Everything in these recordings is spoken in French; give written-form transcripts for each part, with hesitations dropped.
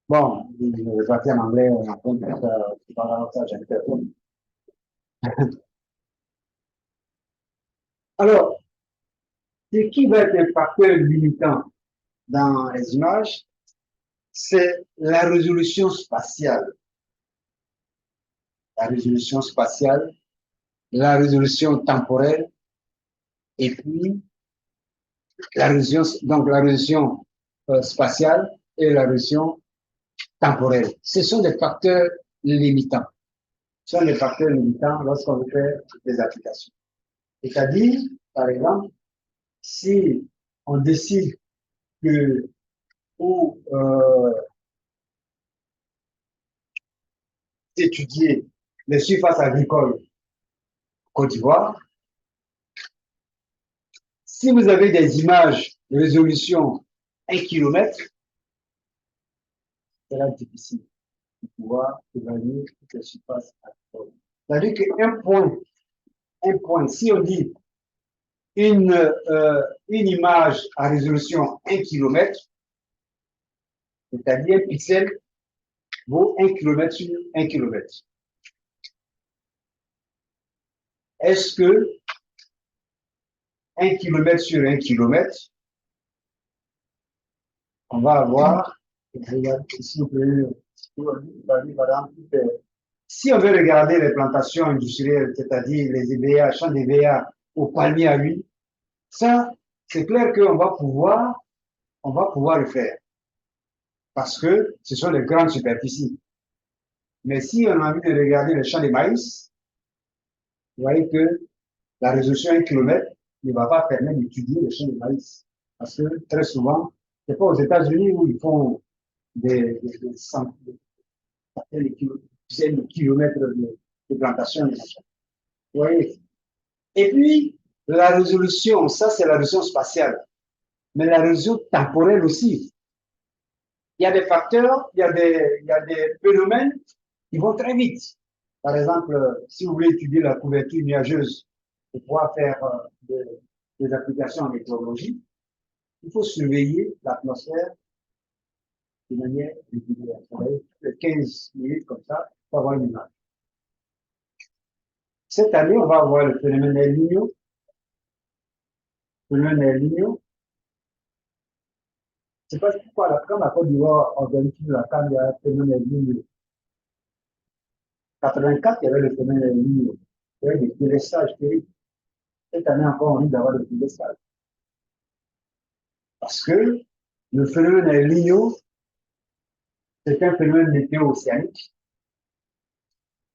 Bon, je vais partir en anglais, en compte, c'est pas grave, ça, j'aime personne. Alors, ce qui va être un facteur limitant dans les images, c'est la résolution spatiale, la résolution temporelle, et puis la résolution spatiale et la résolution temporelle. Ce sont des facteurs limitants. Ce sont des facteurs limitants lorsqu'on veut faire des applications. C'est-à-dire, par exemple, si on décide que pour étudier les surfaces agricoles Côte d'Ivoire, si vous avez des images de résolution 1 km, c'est là difficile de pouvoir évaluer toutes les surfaces agricoles. C'est-à-dire un point, si on dit une image à résolution 1 km, c'est-à-dire un pixel vaut 1 km sur 1 km. Est-ce que 1 km sur 1 km, on va avoir, si on veut regarder les plantations industrielles, c'est-à-dire les EVA, champs d'EVA au palmier à huile, ça, c'est clair qu'on va pouvoir le faire. Parce que ce sont les grandes superficies. Mais si on a envie de regarder les champs de maïs, vous voyez que la résolution 1 km ne va pas permettre d'étudier les champs de maïs. Parce que très souvent, c'est pas aux États-Unis où ils font des centaines de kilomètres de plantation. Vous voyez. Et puis, la résolution, ça c'est la résolution spatiale. Mais la résolution temporelle aussi. Il y a des facteurs, il y a des phénomènes qui vont très vite. Par exemple, si vous voulez étudier la couverture nuageuse pour pouvoir faire des applications en météorologie, il faut surveiller l'atmosphère de manière régulière. Toutes les 15 minutes comme ça, pour avoir une image. Cette année, on va avoir le phénomène El Niño. Le phénomène El Niño. Je ne sais pas pourquoi, quand la Côte d'Ivoire organise la CAN, il y a le phénomène El Niño. 84, il y avait le phénomène El Niño. Il y avait des délestages terribles. Cette année encore, on risque d'avoir des délestages. Parce que le phénomène El Niño, c'est un phénomène météo-océanique.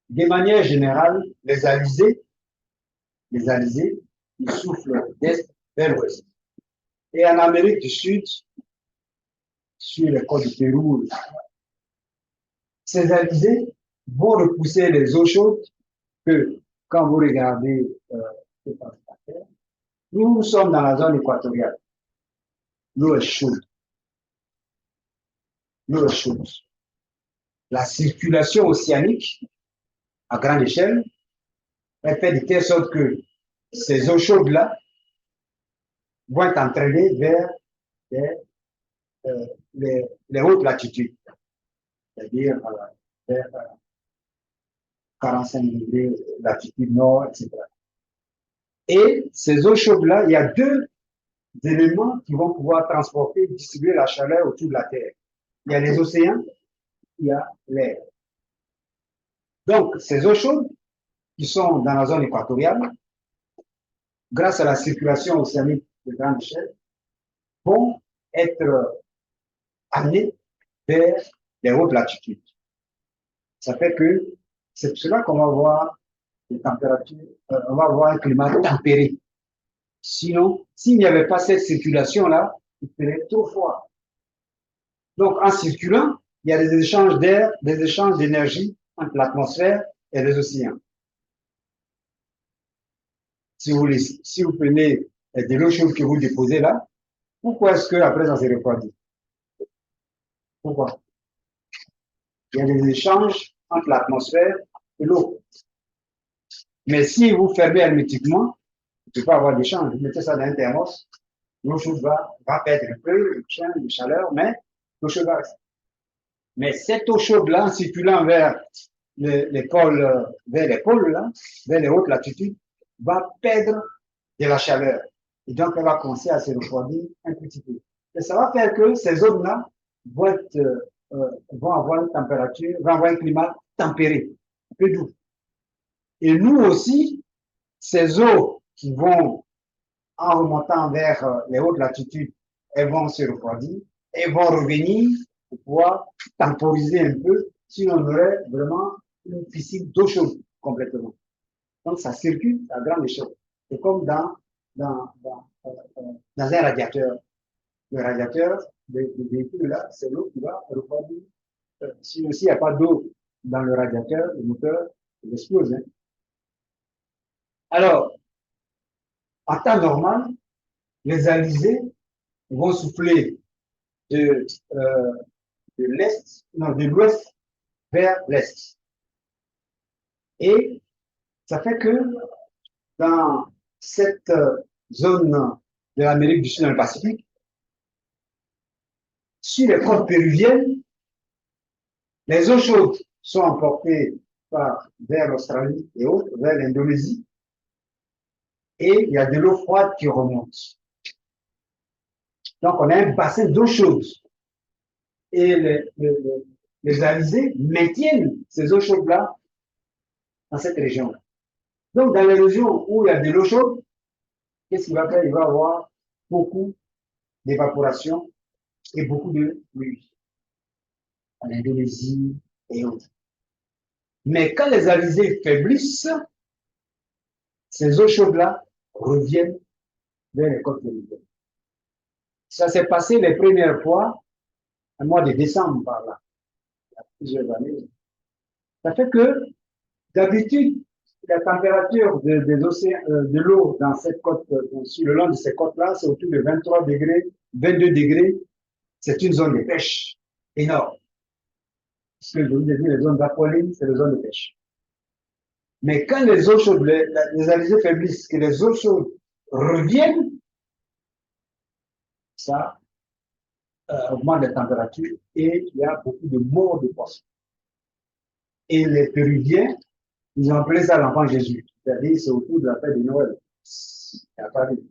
De manière générale, les alizés, ils soufflent d'est vers l'ouest. Et en Amérique du Sud, sur les côtes du Pérou, ces alizés vont repousser les eaux chaudes que, quand vous regardez nous sommes dans la zone équatoriale. L'eau est chaude. L'eau est chaude. La circulation océanique, à grande échelle, est faite de telle sorte que ces eaux chaudes-là vont être entraînées vers les hautes latitudes, c'est-à-dire vers 45 degrés latitude nord, etc. Et ces eaux chaudes-là, il y a deux éléments qui vont pouvoir transporter, distribuer la chaleur autour de la Terre. Il y a les océans, il y a l'air. Donc, ces eaux chaudes qui sont dans la zone équatoriale, grâce à la circulation océanique de grande échelle, vont être amenées vers les hautes latitudes. Ça fait que c'est pour cela qu'on va voir des températures, on va avoir un climat tempéré. Sinon, s'il n'y avait pas cette circulation-là, il ferait trop froid. Donc, en circulant, il y a des échanges d'air, des échanges d'énergie entre l'atmosphère et les océans. Si vous prenez de l'eau chaude que vous déposez là, pourquoi est-ce qu'après ça se refroidit? Pourquoi? Il y a des échanges entre l'atmosphère et l'eau. Mais si vous fermez hermétiquement, vous ne pouvez pas avoir d'échange. Vous mettez ça dans un thermos, l'eau chaude va perdre un peu de chaleur, mais l'eau chaude va rester. Mais cette eau chaude-là, en circulant vers les pôles, là, vers les hautes latitudes, va perdre de la chaleur. Et donc, elle va commencer à se refroidir un petit peu. Et ça va faire que ces zones-là vont avoir une température, vont avoir un climat tempéré, un peu doux. Et nous aussi, ces eaux qui vont, en remontant vers les hautes latitudes, elles vont se refroidir, elles vont revenir pour pouvoir temporiser un peu, sinon on aurait vraiment une piscine d'eau chaude complètement. Donc ça circule à grande échelle. C'est comme dans un radiateur. Le radiateur de véhicule là, c'est l'eau qui va refroidir. Si il n'y a pas d'eau dans le radiateur, le moteur, il explose. Hein. Alors, en temps normal, les alizés vont souffler de l'est, non, de l'ouest vers l'est. Et ça fait que dans cette zone de l'Amérique du Sud dans le Pacifique, sur les côtes péruviennes, les eaux chaudes sont emportées vers l'Australie et autres, vers l'Indonésie, et il y a de l'eau froide qui remonte. Donc, on a un bassin d'eau chaude. Et les alizés maintiennent ces eaux chaudes-là dans cette région-là. Donc, dans les régions où il y a de l'eau chaude, qu'est-ce qu'il va faire? Il va avoir beaucoup d'évaporation et beaucoup de pluie. En Indonésie et autres. Mais quand les alizés faiblissent, ces eaux chaudes-là reviennent vers les côtes péruviennes. Ça s'est passé les premières fois au mois de décembre par là, il y a plusieurs années. Ça fait que d'habitude, la température de l'eau dans cette côte, sur le long de ces côtes-là, c'est autour de 23 degrés, 22 degrés. C'est une zone de pêche énorme. Ce que je vous ai dit, les zones d'aqualine, c'est les zones de pêche. Mais quand les eaux chaudes, les alizés faiblissent, que les eaux chaudes reviennent, ça augmente les températures et il y a beaucoup de morts de poissons. Et les Péruviens, ils ont appelé ça l'enfant Jésus. C'est-à-dire, c'est autour de la fête de Noël. À Paris.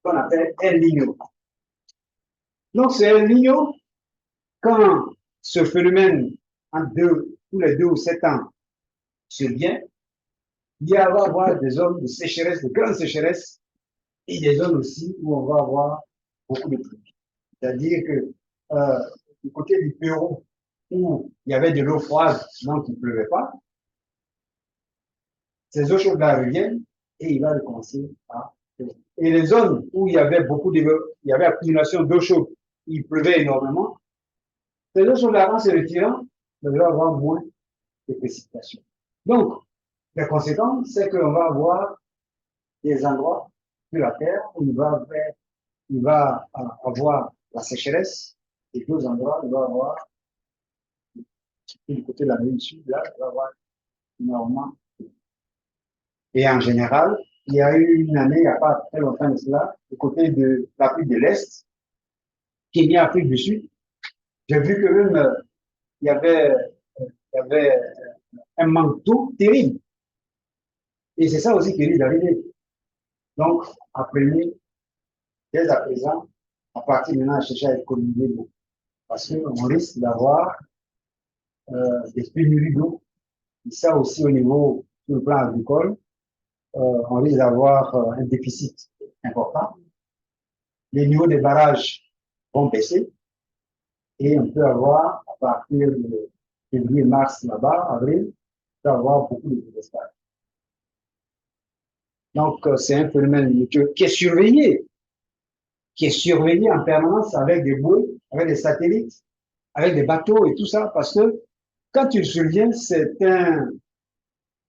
Qu'on appelle El Niño. Donc, c'est El Niño, quand ce phénomène, tous les 2 ou 7 ans, se vient, il va y avoir des zones de sécheresse, de grande sécheresse, et des zones aussi où on va avoir beaucoup de pluie. C'est-à-dire que du côté du Pérou, où il y avait de l'eau froide, donc il ne pleuvait pas, ces eaux chaudes-là reviennent et il va recommencer à pleuvoir. Et les zones où il y avait il y avait accumulation d'eau chaude, il pleuvait énormément, ces eaux chaudes-là, en se retirant, il va avoir moins de précipitations. Donc, la conséquence, c'est qu'on va avoir des endroits sur la Terre où il va avoir la sécheresse, et d'autres endroits, il va avoir, du côté de l'Amérique du Sud, là, il va avoir énormément. Et en général, il y a eu une année, il n'y a pas très longtemps de cela, du côté de l'Afrique de l'Est, Kenya, Afrique du Sud, j'ai vu que même il y avait un manque d'eau terrible. Et c'est ça aussi qui risque d'arriver. Donc, apprenez dès à présent, à partir de maintenant, à chercher à économiser l'eau. Parce qu'on risque d'avoir des pénuries d'eau. Et ça aussi au niveau, sur le plan agricole, on risque d'avoir un déficit important. Les niveaux des barrages vont baisser et on peut avoir, à partir de février, mars, là-bas, avril, on peut avoir beaucoup de désespoir. Donc, c'est un phénomène qui est surveillé en permanence avec des bouées, avec des satellites, avec des bateaux et tout ça, parce que quand tu le surviens, c'est un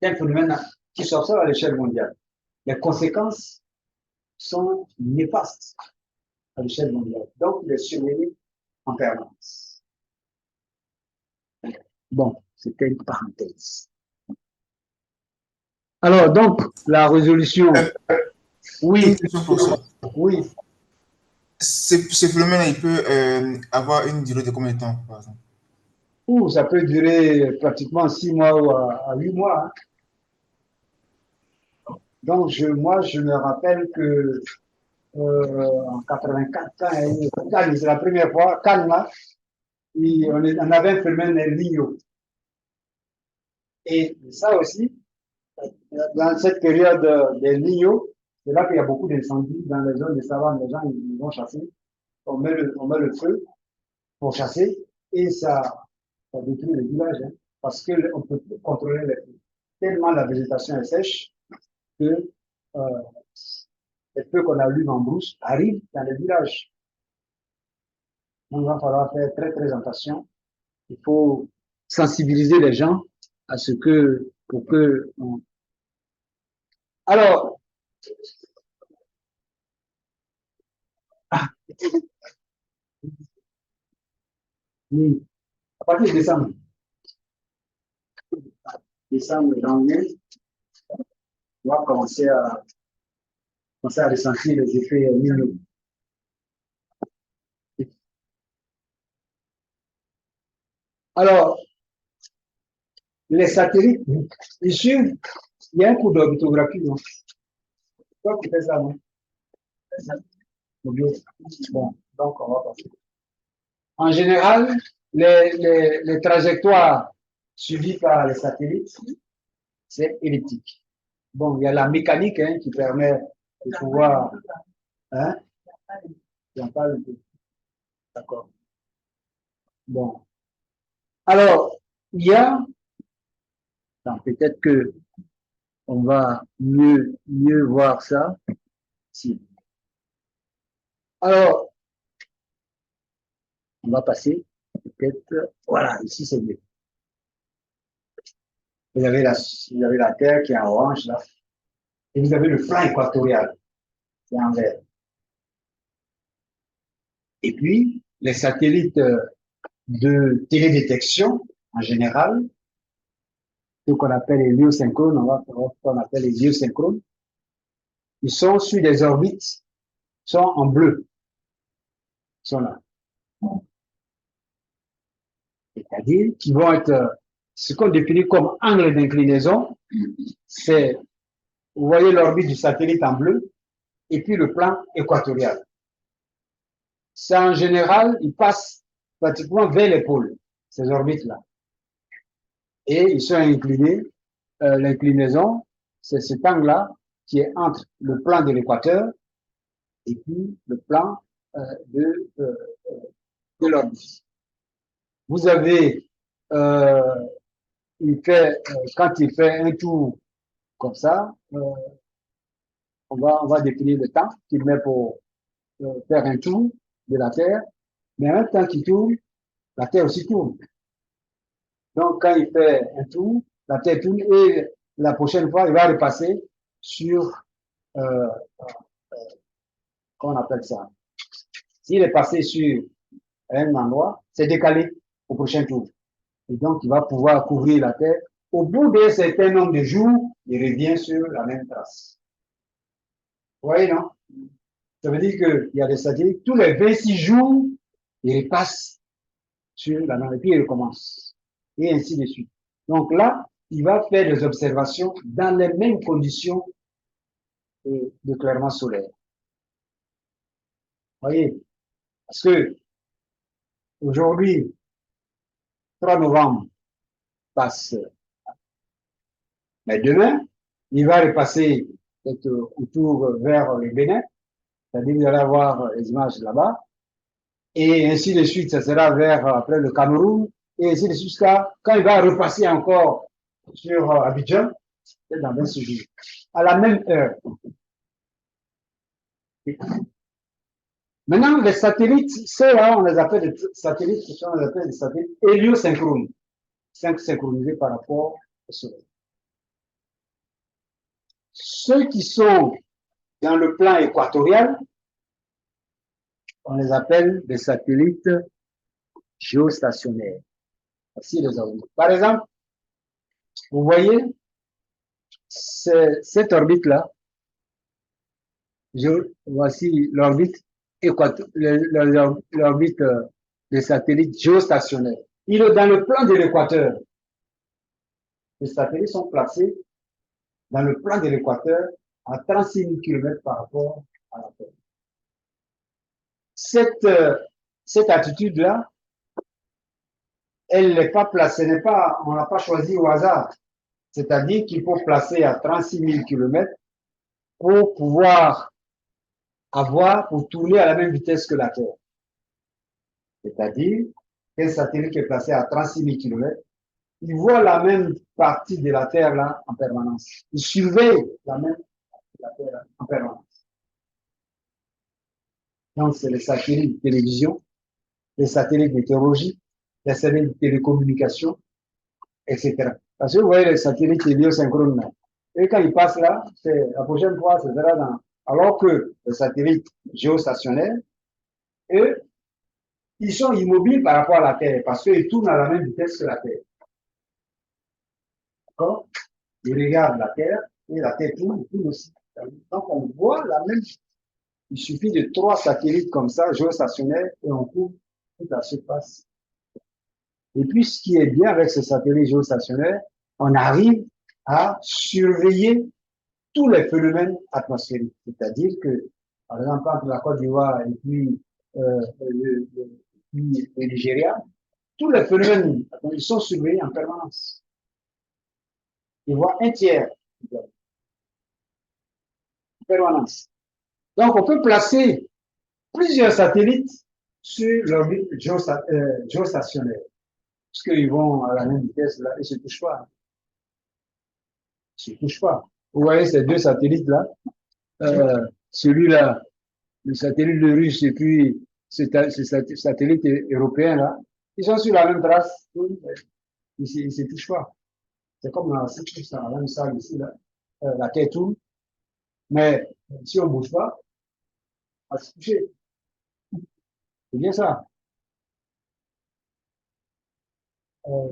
phénomène qui s'observe à l'échelle mondiale. Les conséquences sont néfastes à l'échelle mondiale. Donc, il est surveillé en permanence. Bon, c'était une parenthèse. Alors, donc, la résolution. Oui. Oui. Ce phénomène, il peut avoir une durée de combien de temps, par exemple? Ou ça peut durer pratiquement 6 mois ou à 8 mois, hein. Donc, moi, je me rappelle que en 84, quand c'est la première fois, Cannes, là, on avait un phénomène El Niño. Et ça aussi, dans cette période d'El Niño, c'est là qu'il y a beaucoup d'incendies dans les zones de savane. Les gens ils vont chasser, on met le feu pour chasser et ça détruit le village, hein, parce qu'on ne peut plus contrôler les feux. Tellement la végétation est sèche que euh, les feux qu'on allume en brousse arrivent dans les villages. Donc, il va falloir faire très très attention. Il faut sensibiliser les gens à ce que, pour que. Alors, oui, à partir de décembre, janvier, on va commencer à ressentir les effets minaux. Alors, les satellites, ils suivent, il y a un cours d'orthographie, non? Toi, tu fais ça, non? Bon, donc on va passer. En général, les trajectoires suivies par les satellites, c'est elliptique. Bon, il y a la mécanique hein, qui permet de pouvoir. Hein? J'en parle un peu. D'accord. Bon. Alors, il y a, peut-être que on va mieux voir ça. Si. Alors, on va passer, peut-être, voilà, ici c'est mieux. Vous avez la Terre qui est en orange là, et vous avez le plan équatorial qui est en vert. Et puis, les satellites de télédétection, en général, ce qu'on appelle les géosynchrones, on va voir ce qu'on appelle les géosynchrones, ils sont sur des orbites, sont en bleu, ils sont là. C'est-à-dire qu'ils vont être, ce qu'on définit comme angle d'inclinaison, c'est, vous voyez l'orbite du satellite en bleu, et puis le plan équatorial. Ça, en général, ils passent pratiquement vers les pôles, ces orbites-là. Et ils sont inclinés, l'inclinaison, c'est cet angle-là qui est entre le plan de l'équateur et puis le plan de, euh, de l'orbite. Vous avez, quand il fait un tour comme ça, on va définir le temps qu'il met pour faire un tour de la Terre, mais en même temps qu'il tourne, la Terre aussi tourne. Donc, quand il fait un tour, la Terre tourne et la prochaine fois, il va repasser sur, euh, comment on appelle ça? S'il est passé sur un endroit, c'est décalé au prochain tour. Et donc, il va pouvoir couvrir la Terre. Au bout d'un certain nombre de jours, il revient sur la même trace. Vous voyez, non? Ça veut dire qu'il y a des satellites, tous les 26 jours, il repasse sur la même, et puis il recommence. Et ainsi de suite. Donc là, il va faire des observations dans les mêmes conditions de clairement solaire. Vous voyez? Parce que aujourd'hui, 3 novembre passe, mais demain, il va repasser autour vers le Bénin, c'est-à-dire vous allez avoir les images là-bas, et ainsi de suite, ça sera vers après le Cameroun, et ainsi de suite jusqu'à quand il va repasser encore sur Abidjan, c'est dans 26 jours, à la même heure. Maintenant, les satellites, ceux-là, on les appelle des satellites, on les appelle des satellites héliosynchrones, synchronisés par rapport au Soleil. Ceux qui sont dans le plan équatorial, on les appelle des satellites géostationnaires. Voici les orbites. Par exemple, vous voyez cette orbite-là. Voici l'orbite l'orbite des satellites géostationnaires. Il est dans le plan de l'équateur. Les satellites sont placés dans le plan de l'équateur à 36 000 km par rapport à la Terre. Cette attitude-là, elle n'est pas placée, on l'a pas choisi au hasard. C'est-à-dire qu'il faut placer à 36 000 km pour pouvoir pour tourner à la même vitesse que la Terre. C'est-à-dire qu'un satellite qui est placé à 36 000 km, il voit la même partie de la Terre là en permanence. Il surveille la même partie de la Terre là, en permanence. Donc, c'est les satellites de télévision, les satellites météorologie, les satellites de télécommunication, etc. Parce que vous voyez les satellites héliosynchrones, et quand ils passent là, la prochaine fois, ce sera alors que les satellites géostationnaires, eux, ils sont immobiles par rapport à la Terre, parce qu'ils tournent à la même vitesse que la Terre. D'accord? Ils regardent la Terre, et la Terre tourne aussi. Donc, on voit la même. Il suffit de 3 satellites comme ça, géostationnaires, et on couvre toute la surface. Et puis, ce qui est bien avec ces satellites géostationnaires, on arrive à surveiller tous les phénomènes atmosphériques. C'est-à-dire que, par exemple, entre la Côte d'Ivoire et puis le Nigeria, tous les phénomènes, ils sont surveillés en permanence. Ils voient un tiers en permanence. Donc, on peut placer plusieurs satellites sur l'orbite géostationnaire, parce qu'ils vont à la même vitesse, là, ils ne se touchent pas. Ils ne se touchent pas. Vous voyez ces 2 satellites-là, celui-là, le satellite de Russe et puis ce satellite européen-là, ils sont sur la même trace, ils ne se touchent pas. C'est comme dans la même salle ici, là, la Terre tourne, mais si on ne bouge pas, on va se toucher. C'est bien ça.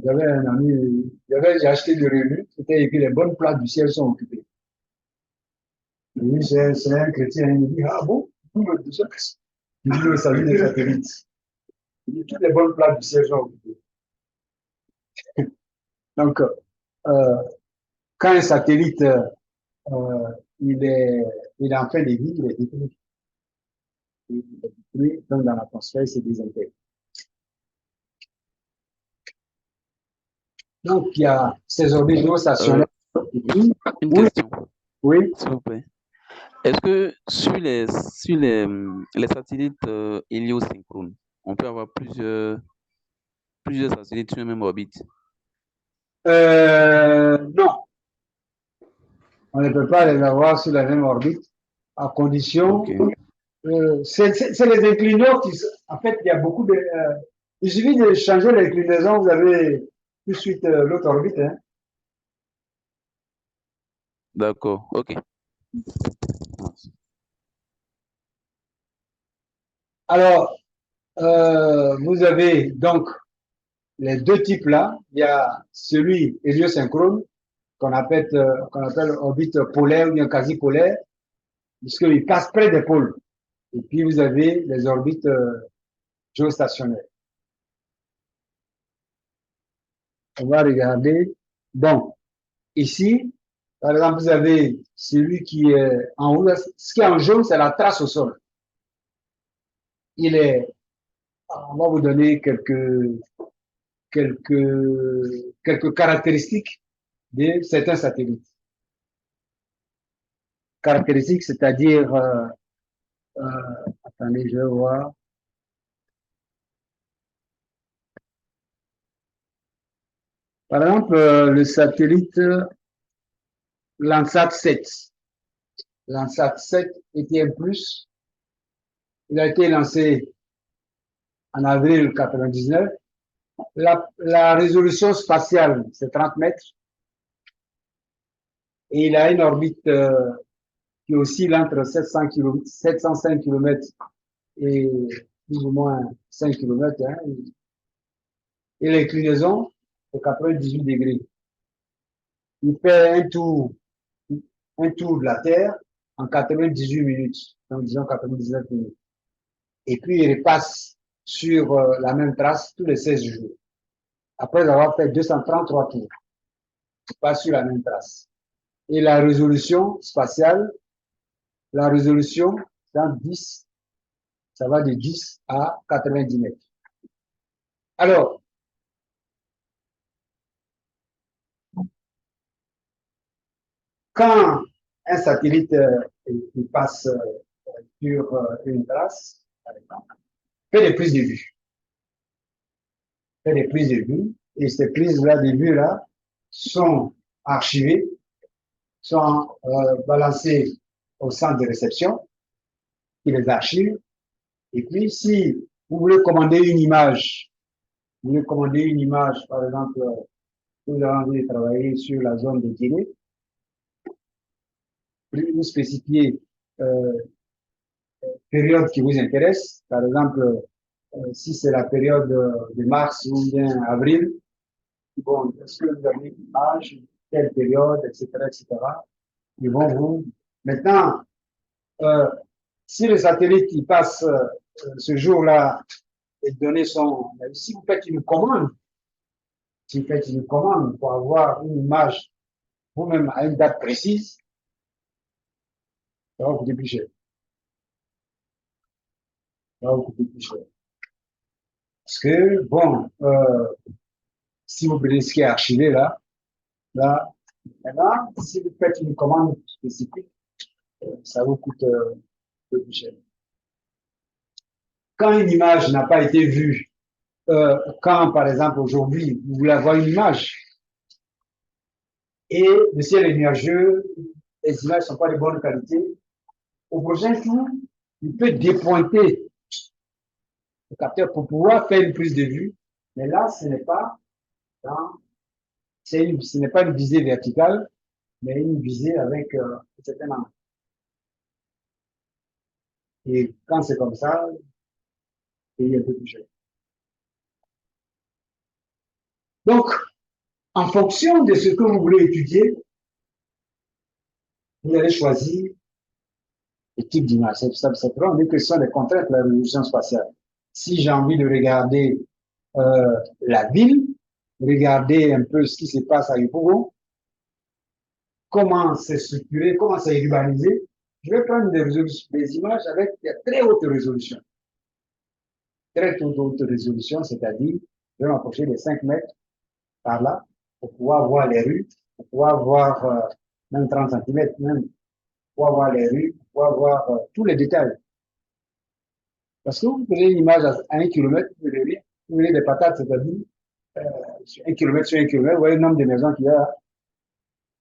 J'avais un ami, j'ai acheté des revues, c'était écrit les bonnes places du ciel sont occupées. Lui, c'est un chrétien, il me dit, ah bon? Il dit, le salut des satellites. Il dit, toutes les bonnes places du ciel sont occupées. Donc, quand un satellite, il est en train de vivre, il est détruit. Il est détruit, donc dans l'atmosphère, il se désintègre. Donc, il y a ces orbites géostationnaires. Une question, Oui. s'il vous plaît. Est-ce que sur les satellites héliosynchrones, on peut avoir plusieurs satellites sur la même orbite? Non. On ne peut pas les avoir sur la même orbite, à condition. Ok. C'est les inclinaisons qui. En fait, il y a beaucoup de. Il suffit de changer l'inclinaison, vous avez tout de suite l'autre orbite. Hein. D'accord, ok. Alors, vous avez donc les 2 types là. Il y a celui héliosynchrone qu'on appelle orbite polaire ou bien quasi polaire, puisqu'il passe près des pôles. Et puis vous avez les orbites géostationnaires. On va regarder. Bon, ici, par exemple, vous avez celui qui est en haut. Ce qui est en jaune, c'est la trace au sol. On va vous donner quelques caractéristiques de certains satellites. Caractéristiques, c'est-à-dire, attendez, je vais voir. Par exemple, le satellite Landsat 7. Landsat 7 était un plus. Il a été lancé en avril 99. La résolution spatiale, c'est 30 mètres. Et il a une orbite qui oscille entre 705 km et plus ou moins 5 km. Hein. Et l'inclinaison, c'est 98 degrés. Il fait un tour de la Terre en 98 minutes. Donc, disons 99 minutes. et puis il repasse sur la même trace tous les 16 jours. Après avoir fait 233 tours, il passe sur la même trace. Et la résolution spatiale, la résolution, dans 10, ça va de 10 à 90 mètres. Alors, quand un satellite il passe sur une trace, par exemple, fait des prises de vue. Fait des prises de vue, et ces prises-là de vue-là sont archivées, sont balancées au centre de réception, qui les archive. Et puis, si vous voulez commander une image, vous voulez commander une image, par exemple, vous avez envie de travailler sur la zone de Guinée, vous spécifiez période qui vous intéresse, par exemple, si c'est la période de mars ou bien avril, bon, est-ce que vous avez une image, quelle période, etc., etc. Ils vont vous. Maintenant, si le satellite qui passe ce jour-là, les données sont. Si vous faites une commande, si vous faites une commande pour avoir une image vous-même à une date précise, ça va vous coûter plus cher. Ça va vous coûter plus cher. Parce que, bon, si vous prenez ce qui est archivé là, maintenant, si vous faites une commande spécifique, ça vous coûte plus cher. Quand une image n'a pas été vue, quand, par exemple, aujourd'hui, vous voulez avoir une image, et le ciel est nuageux, les images ne sont pas de bonne qualité, au prochain tour, il peut dépointer le capteur pour pouvoir faire une prise de vue, mais là, ce n'est pas ce n'est pas une visée verticale, mais une visée avec un certain angle. Et quand c'est comme ça, c'est un peu plus cher. Donc, en fonction de ce que vous voulez étudier, vous allez choisir le type d'image. Ça on dit que ce sont les contraintes de la résolution spatiale. Si j'ai envie de regarder la ville, regarder un peu ce qui se passe à Yopougon, comment c'est structuré, comment c'est urbanisé, je vais prendre des images avec de très haute résolution. Très haute résolution, c'est-à-dire, je vais m'approcher de 5 mètres par là pour pouvoir voir les rues, pour pouvoir voir même 30 cm, même pour pouvoir voir les rues, pour pouvoir voir tous les détails. Parce que vous prenez une image à 1 km, vous verrez des patates, c'est-à-dire sur 1 km sur 1 km, vous voyez le nombre de maisons qu'il y a,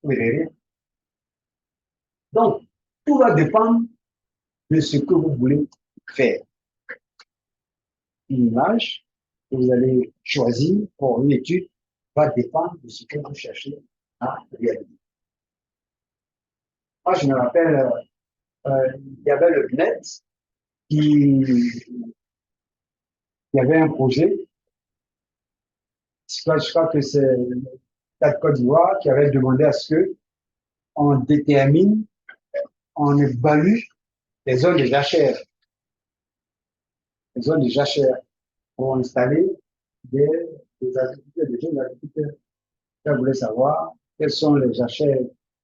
vous verrez rien. Donc, tout va dépendre de ce que vous voulez faire. Une image que vous allez choisir pour une étude va dépendre de ce que vous cherchez à réaliser. Moi, je me rappelle, il y avait le net qui avait un projet. Je crois que c'est la Côte d'Ivoire qui avait demandé à ce que on détermine, on évalue les zones de jachères. Les zones de jachères pour installer des agriculteurs, des jeunes agriculteurs. Je voulais savoir quelles sont les jachères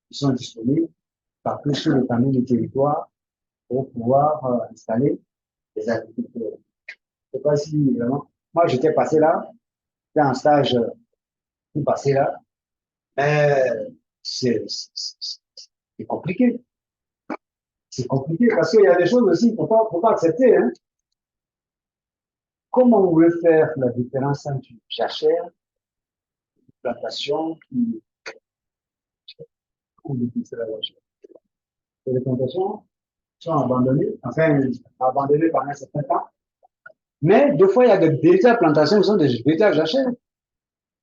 qui sont disponibles partout sur le famille du territoire pour pouvoir installer des agriculteurs. Je ne sais pas si vraiment. Moi, j'étais passé là, j'étais en stage, passé là, mais c'est compliqué. C'est compliqué parce qu'il y a des choses aussi qu'il ne faut pas accepter. Hein. Comment on veut faire la différence entre une jachère, une plantation, ou la jachère? Les plantations sont abandonnées, enfin abandonnées pendant un certain temps. Mais deux fois, il y a de véritables plantations qui sont des véritables jachères.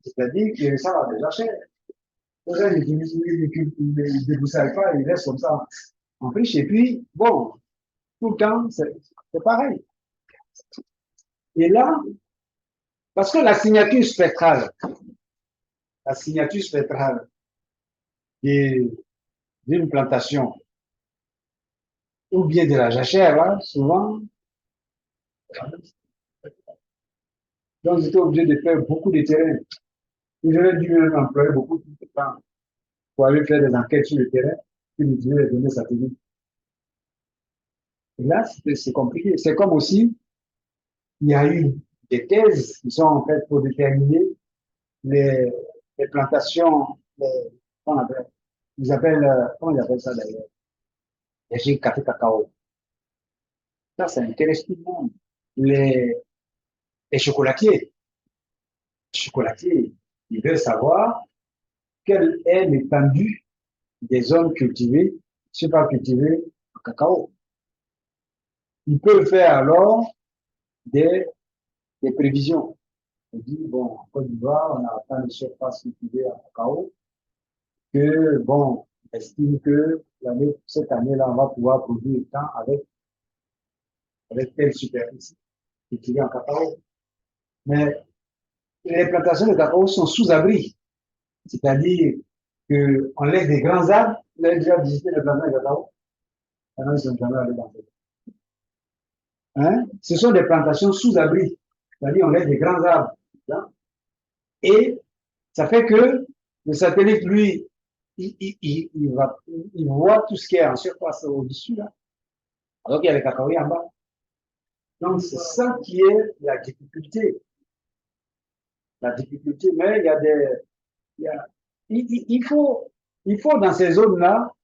C'est-à-dire qu'ils ressemblent à des jachères. Les gens, ils ne déboussent pas, ils restent comme ça en friche. Et puis, bon, tout le temps, c'est pareil. Et là, parce que la signature spectrale d'une plantation ou bien de la jachère, là, souvent, Donc, j'étais obligé de faire beaucoup de terrain. J'aurais dû même employer beaucoup de temps pour aller faire des enquêtes sur le terrain, puis utiliser les données satellites. Et là, c'est compliqué. C'est comme aussi, il y a eu des thèses qui sont en fait pour déterminer les, les plantations, comment on appelle, comment ils appellent ça d'ailleurs? Les café cacao. Ça intéresse tout le monde. Les, les chocolatiers. Les chocolatiers, ils veulent savoir quelle est l'étendue des zones cultivées, pas cultivées en cacao. Ils peuvent faire alors des, des prévisions. On dit, bon, en Côte d'Ivoire, on a tant de surface cultivée en cacao que, bon, on estime que cette année-là, on va pouvoir produire tant avec telle superficie cultivée en cacao. Mais les plantations de cacao sont sous abri. C'est-à-dire qu'on laisse des grands arbres. Vous avez déjà visité les plantations de cacao? Maintenant, ils sont jamais allés dans les. Hein? Ce sont des plantations sous abri. C'est-à-dire on laisse des grands arbres. Hein? Et ça fait que le satellite, lui, il voit tout ce qui est en surface au-dessus, là. Alors qu'il y a les cacaoyers en bas. Donc, c'est ça qui est la difficulté. La difficulté, mais il y a des. Il, y a, il faut dans ces zones-là,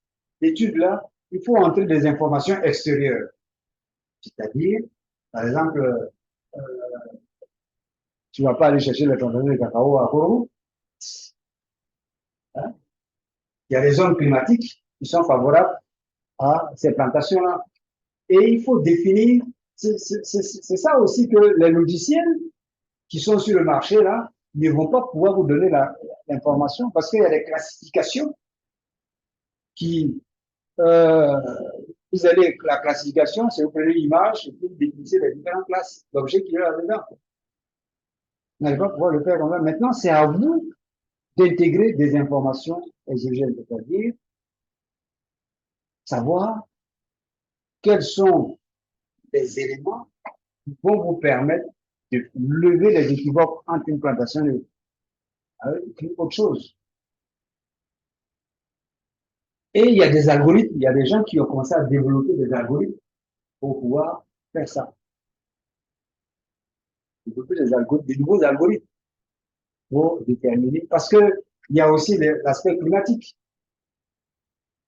d'études-là, il faut entrer des informations extérieures. C'est-à-dire, par exemple, tu ne vas pas aller chercher les plantations de cacao à Koro. Hein? Il y a des zones climatiques qui sont favorables à ces plantations-là. Et il faut définir, c'est ça aussi que les logiciels qui sont sur le marché là ne vont pas pouvoir vous donner l'information parce qu'il y a des classifications qui, vous allez, la classification, c'est vous prenez l'image et puis vous définissez les différentes classes d'objets qu'il y a là-dedans. Vous n'allez pas pouvoir le faire comme ça. Maintenant, c'est à vous d'intégrer des informations exogènes, c'est-à-dire savoir quels sont les éléments qui vont vous permettre de lever les équivoques entre une plantation et autre chose. Et il y a des algorithmes, il y a des gens qui ont commencé à développer des algorithmes pour pouvoir faire ça. Développer des algorithmes, des nouveaux algorithmes pour déterminer, parce que il y a aussi l'aspect climatique.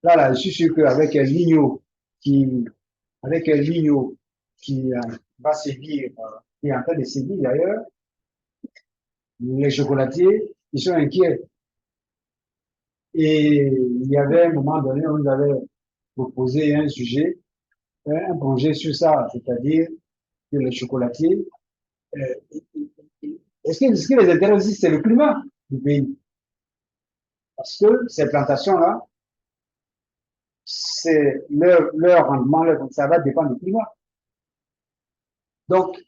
Là, je suis sûr qu'avec un ligno qui, va sévir, qui est en train de sévir d'ailleurs, les chocolatiers, ils sont inquiets. Et il y avait un moment donné, on nous avait proposé un sujet, un projet sur ça, c'est-à-dire que les chocolatiers, ce qui les intéresse aussi, c'est le climat du pays. Parce que ces plantations-là, c'est leur rendement, ça va dépendre du climat. Donc,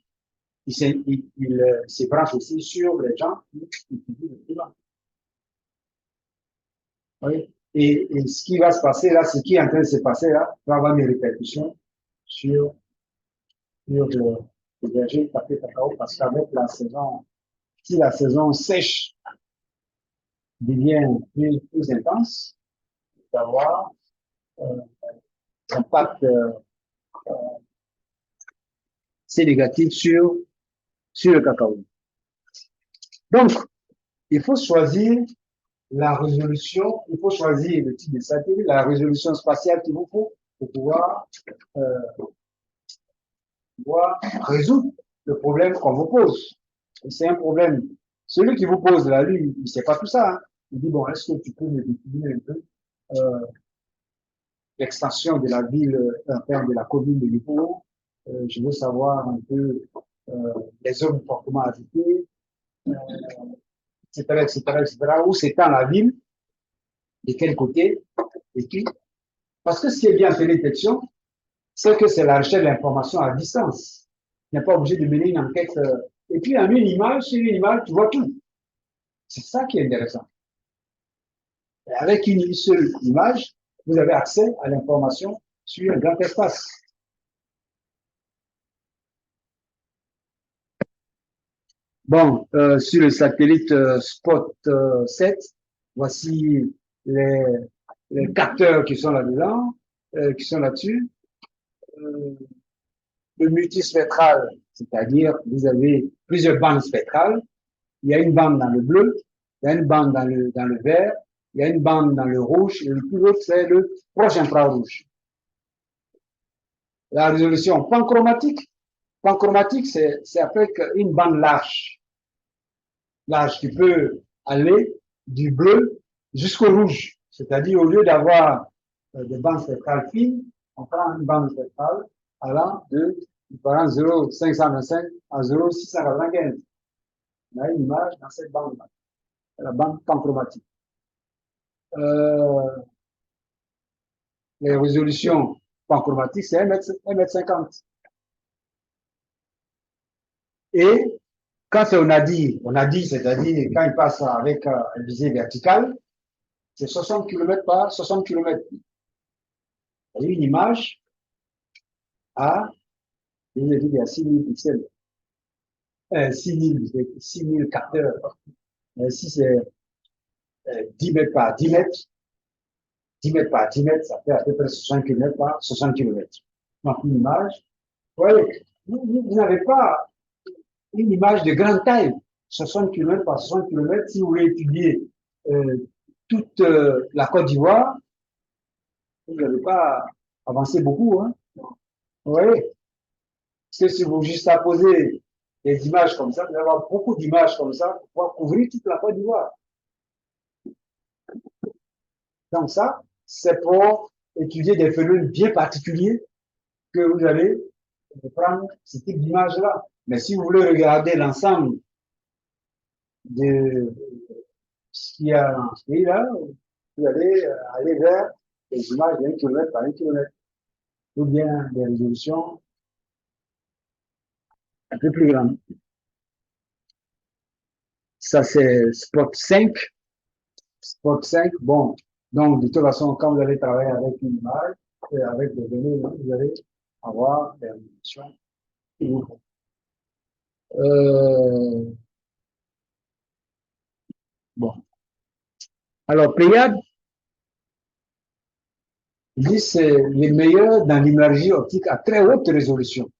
il se branche aussi sur les gens qui utilisent le climat. Oui. Et ce qui va se passer là, ce qui est en train de se passer là, va avoir des répercussions sur le verger café cacao, parce qu'avec la saison, si la saison sèche devient plus intense, il va avoir un impact c'est négatif sur le cacao. Donc, il faut choisir la résolution, il faut choisir le type de satellite, la résolution spatiale qu'il vous faut pour pouvoir résoudre le problème qu'on vous pose. C'est un problème. Celui qui vous pose là, lui, il ne sait pas tout ça. Hein. Il dit, bon, est-ce que tu peux me définir un peu l'extension de la ville en termes de la commune de Lipo? Je veux savoir un peu les zones fortement habitées, etc., etc., etc., où s'étend la ville, de quel côté, et qui. Parce que ce qui est bien en télédétection, c'est que c'est la recherche de l'information à distance. Tu n'es pas obligé de mener une enquête. Et puis, en une image, sur une image, tu vois tout. C'est ça qui est intéressant. Et avec une seule image, vous avez accès à l'information sur un grand espace. Bon, sur le satellite Spot 7, voici les, les capteurs qui sont là-dedans, qui sont là-dessus. Le multispectral, c'est-à-dire vous avez plusieurs bandes spectrales. Il y a une bande dans le bleu, il y a une bande dans le vert, il y a une bande dans le rouge, et le plus haut, c'est le proche infrarouge. La résolution panchromatique, c'est avec une bande large, qui peut aller du bleu jusqu'au rouge. C'est-à-dire, au lieu d'avoir des bandes spectrales fines, on prend une bande spectrale allant de 0,525 à 0,695. On a une image dans cette bande-là, la bande panchromatique. Les résolutions panchromatiques, c'est 1,50 m. Et quand c'est on a dit, c'est-à-dire quand il passe avec un visée verticale, c'est 60 km par 60 km. Vous avez une image à, je vous ai dit, il y a 6000 pixels, 6000 capteurs. Si c'est 10 mètres par 10 mètres, 10 mètres par 10 mètres, ça fait à peu près 60 km par 60 km. Donc, une image, vous voyez, vous n'avez pas une image de grande taille, 60 km par 60 km. Si vous voulez étudier toute la Côte d'Ivoire, vous n'allez pas avancer beaucoup. Hein. Vous voyez, parce que si vous juste posez des images comme ça, vous allez avoir beaucoup d'images comme ça pour pouvoir couvrir toute la Côte d'Ivoire. Donc ça, c'est pour étudier des phénomènes bien particuliers que vous allez prendre ce type d'image-là. Mais si vous voulez regarder l'ensemble de ce qu'il y a dans ce pays-là, vous allez aller vers des images d'1 km par 1 km, ou bien des résolutions un peu plus grandes. Ça, c'est Spot 5. Spot 5, bon, donc de toute façon, quand vous allez travailler avec une image, et avec des données, vous allez avoir des résolutions. Bon. Alors, Pléiade, dit c'est les meilleurs dans l'imagerie optique à très haute résolution.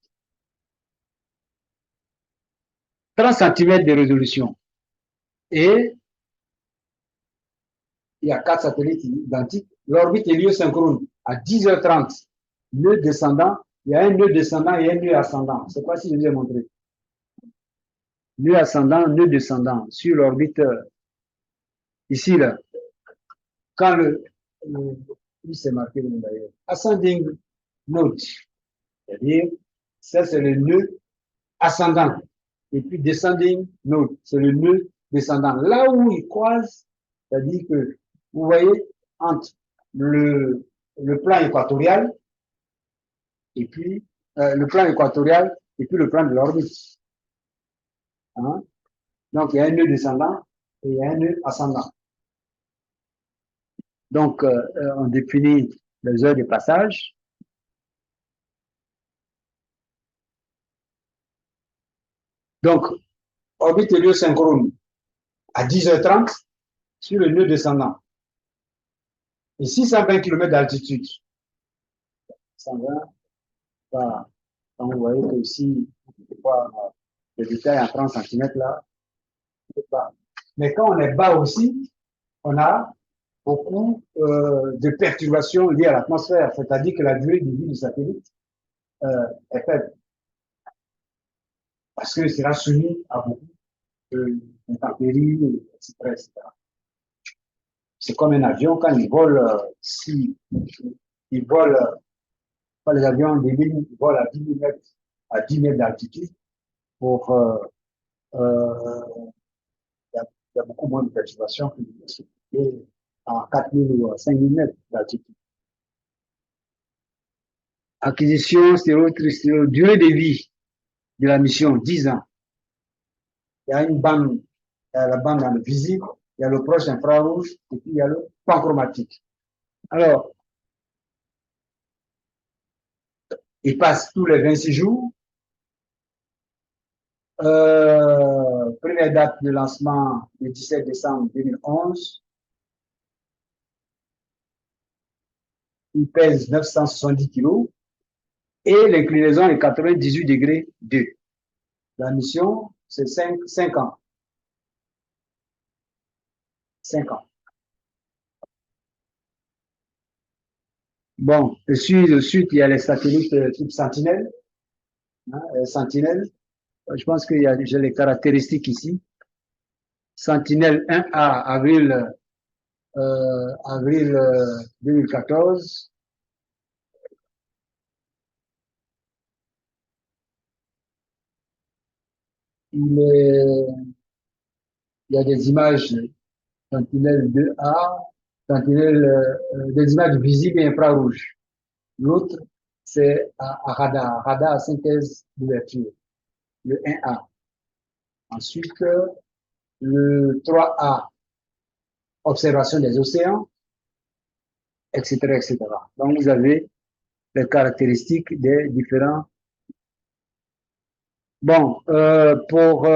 30 cm de résolution. Et il y a 4 satellites identiques. L'orbite héliosynchrone à 10h30, nœud descendant, il y a un nœud descendant et un nœud ascendant. Je ne sais pas si je vous ai montré. Nœud ascendant, nœud descendant sur l'orbite ici, là. Quand c'est marqué d'ailleurs, ascending node, c'est-à-dire, ça c'est le nœud ascendant. Et puis descending node, c'est le nœud descendant. Là où ils croisent, c'est-à-dire que, vous voyez, entre le plan équatorial et puis le plan équatorial et puis le plan de l'orbite. Hein? Donc, il y a un nœud descendant et il y a un nœud ascendant. Donc, on définit les heures de passage. Donc, orbite héliosynchrone à 10h30 sur le nœud descendant. Et 620 km d'altitude. 120, bah, donc vous voyez que ici, on peut voir le détail en 30 cm là. Mais quand on est bas aussi, on a beaucoup de perturbations liées à l'atmosphère, c'est-à-dire que la durée de vie du satellite est faible. Parce que sera soumis à beaucoup d'intempéries, etc. C'est comme un avion, quand il vole, si il vole, pas les avions des lignes, ils volent à 10 mètres d'altitude, pour il y a beaucoup moins de perturbations que à 4000 ou 5000 mètres d'altitude. Acquisition, durée de vie de la mission, 10 ans. Il y a une bande, il y a la bande dans le visible, il y a le proche infrarouge, et puis il y a le panchromatique. Alors, il passe tous les 26 jours. première date de lancement le 17 décembre 2011. Il pèse 970 kg et l'inclinaison est 98 degrés 2. La mission, c'est 5 ans. 5 ans. Bon, ensuite, il y a les satellites type Sentinelle. Hein, Sentinelle, je pense qu'il y a déjà les caractéristiques ici. Sentinelle 1A, avril 2014. Il y a des images Sentinelle 2A, Sentinelle, des images visibles et infrarouges. L'autre, c'est à radar à synthèse d'ouverture, le 1A. Ensuite, le 3A, observation des océans, etc., etc. Donc, vous avez les caractéristiques des différents. Bon, pour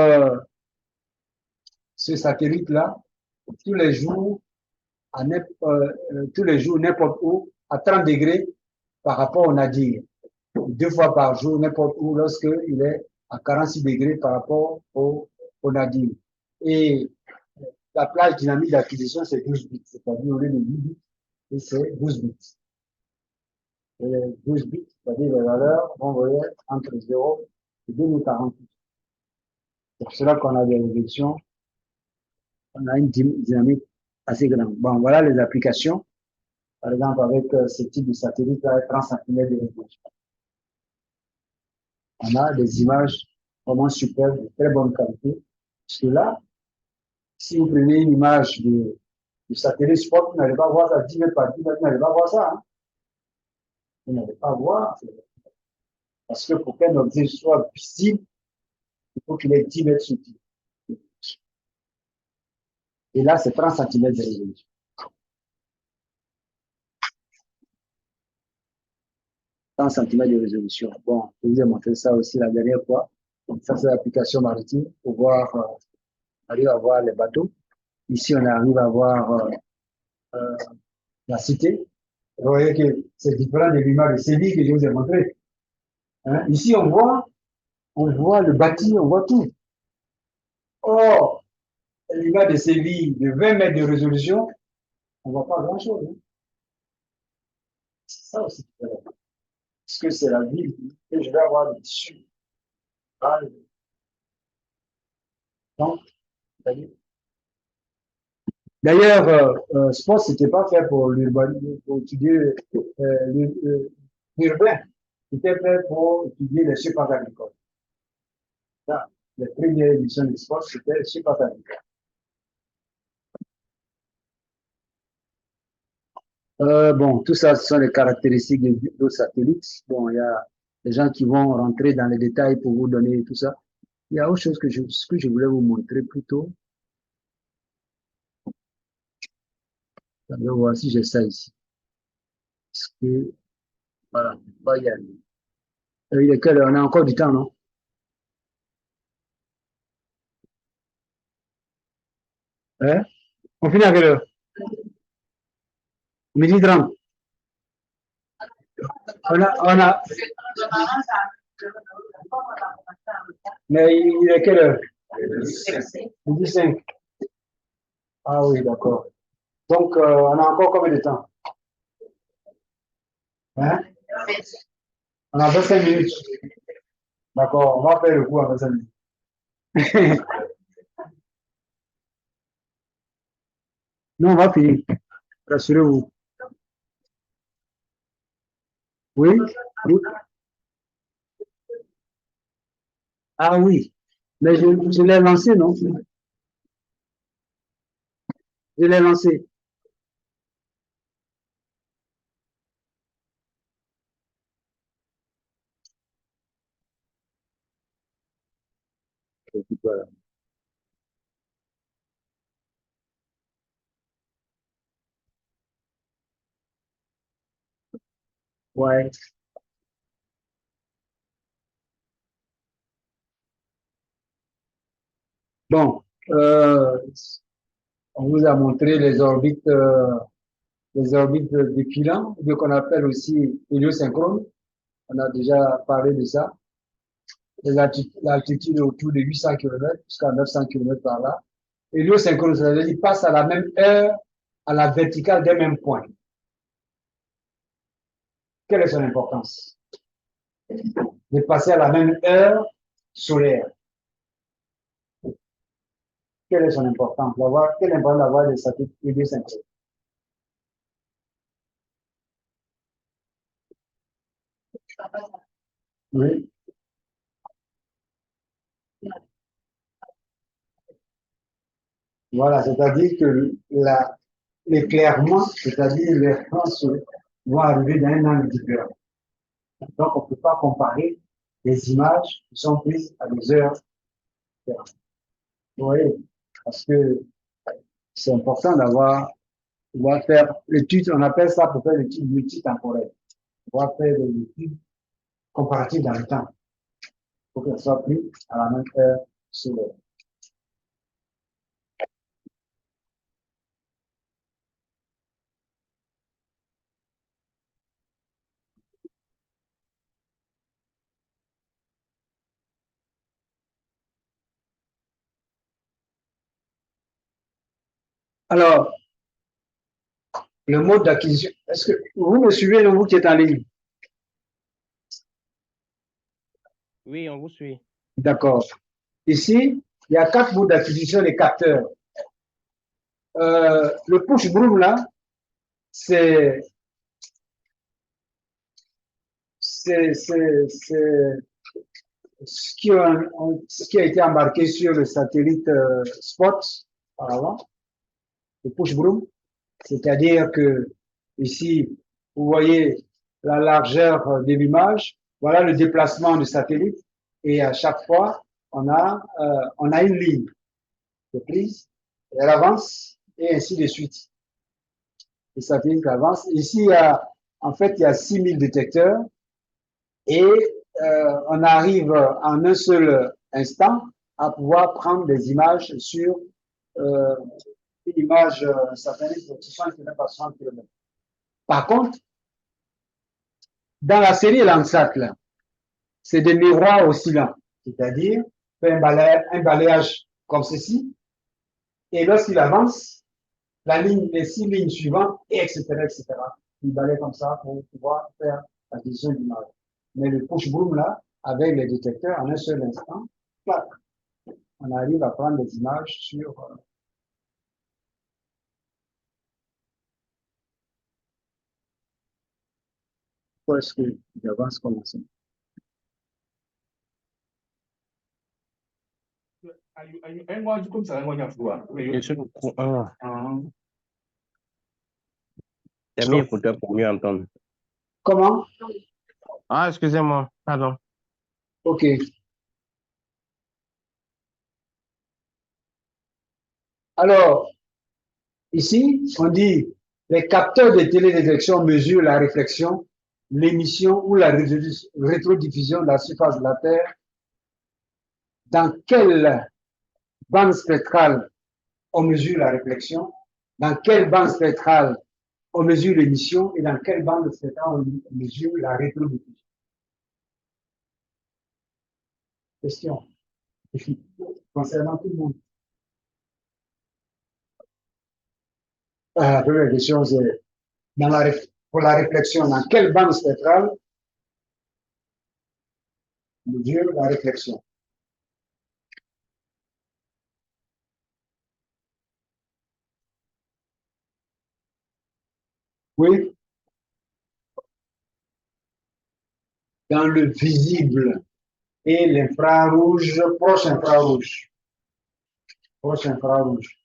ce satellite-là, tous les jours, tous les jours, n'importe où, à 30 degrés par rapport au nadir. 2 fois par jour, n'importe où, lorsqu'il est à 46 degrés par rapport au nadir. Et la plage dynamique d'acquisition, c'est 12 bits, c'est-à-dire au lieu de 8 bits, et c'est 12 bits. Et 12 bits, c'est-à-dire les valeurs vont varier entre 0 et 2048. C'est pour cela qu'on a des résolutions, on a une dynamique assez grande. Bon, voilà les applications. Par exemple, avec ce type de satellite-là, 30 cm de résolution. On a des images vraiment superbes, de très bonne qualité. Parce que là, si vous prenez une image du satellite spot, vous n'allez pas voir ça 10 mètres par 10 mètres, vous n'allez pas voir ça. Hein. Vous n'allez pas voir. Parce que pour qu'un objet soit visible, il faut qu'il ait 10 mètres sur 10. Et là, c'est 30 cm de résolution. 30 cm de résolution. Bon, je vous ai montré ça aussi la dernière fois. Donc, ça, c'est l'application maritime pour voir, arriver à voir les bateaux. Ici, on arrive à voir la cité. Vous voyez que c'est différent de l'image de Séville que je vous ai montré. Hein? Ici, on voit le bâti, on voit tout. Or, l'image de Séville de 20 mètres de résolution, on ne voit pas grand-chose. Hein? C'est ça aussi. Parce que c'est la ville que je vais avoir dessus. Donc, d'ailleurs, sport, c'était pas fait pour l'urbanisme, pour étudier l'urbain. C'était fait pour étudier les surfaces agricoles. Ça, les premières émissions de sport, c'était les surfaces agricoles. Bon, tout ça, ce sont les caractéristiques des satellites. Bon, il y a des gens qui vont rentrer dans les détails pour vous donner tout ça. Il y a autre chose que je voulais vous montrer plus tôt. Je vais voir si j'ai ça ici. Parce que, voilà, on va y aller. Il est quelle heure? On a encore du temps, non? Hein? On finit à quelle heure? Midi 30. On a. Mais il est quelle heure? Midi 5. Ah oui, d'accord. Donc, on a encore combien de temps? Hein? On a 25 minutes. D'accord, on va faire le coup en 25 minutes. Non, on va finir. Rassurez-vous. Oui? Oui. Ah oui. Mais je l'ai lancé, non? Je l'ai lancé. Ouais. Bon, on vous a montré les orbites défilant, qu'on appelle aussi héliosynchrones. On a déjà parlé de ça. L'altitude est autour de 800 km jusqu'à 900 km par là. Héliosynchrone, ça veut dire passe à la même heure à la verticale des mêmes points. Quelle est son importance? De passer à la même heure solaire. Quelle est son importance? Quelle est l'importance d'avoir des satellites héliosynchrones? Oui. Voilà, c'est-à-dire que l'éclairement, c'est-à-dire les France vont arriver dans un angle différent. Donc, on ne peut pas comparer les images qui sont prises à des heures différentes. Vous voyez, parce que c'est important pouvoir faire l'étude, on appelle ça pour faire l'étude multitemporelle. Pouvoir faire des études comparatives dans le temps, pour qu'elles soient prises à la même heure solaire. Alors, le mode d'acquisition, est-ce que vous me suivez, vous qui êtes en ligne? Oui, on vous suit. D'accord. Ici, il y a 4 modes d'acquisition des capteurs. Le push-broom, là, c'est ce qui a été embarqué sur le satellite Spot avant, le push-broom. C'est-à-dire que ici, vous voyez la largeur de l'image, voilà le déplacement du satellite, et à chaque fois, on a une ligne de prise, elle avance, et ainsi de suite. Le satellite avance. Ici, en fait, il y a 6000 détecteurs, et on arrive en un seul instant à pouvoir prendre des images sur une image satellite de 60 km par 60 km. Par contre, dans la série Landsat, c'est des miroirs oscillants, c'est-à-dire un balayage comme ceci, et lorsqu'il avance, les 6 lignes suivantes, etc., etc., il balaye comme ça pour pouvoir faire l'acquisition d'image. Mais le push-broom, là, avec les détecteurs, en un seul instant, clac, on arrive à prendre des images sur. Pourquoi est-ce que j'avance comme ça? Je suis au courant. J'ai mis écouteur pour mieux entendre. Comment? Ah, excusez-moi. Pardon. OK. Alors, ici, on dit les capteurs de télédétection mesurent la réflexion, l'émission ou la rétrodiffusion de la surface de la Terre. Dans quelle bande spectrale on mesure la réflexion? Dans quelle bande spectrale on mesure l'émission? Et dans quelle bande spectrale on mesure la rétrodiffusion? Question. Concernant tout le monde. La première question, c'est pour la réflexion, dans quelle bande spectrale on mesure la réflexion? Oui, dans le visible et l'infrarouge, proche infrarouge. Proche infrarouge.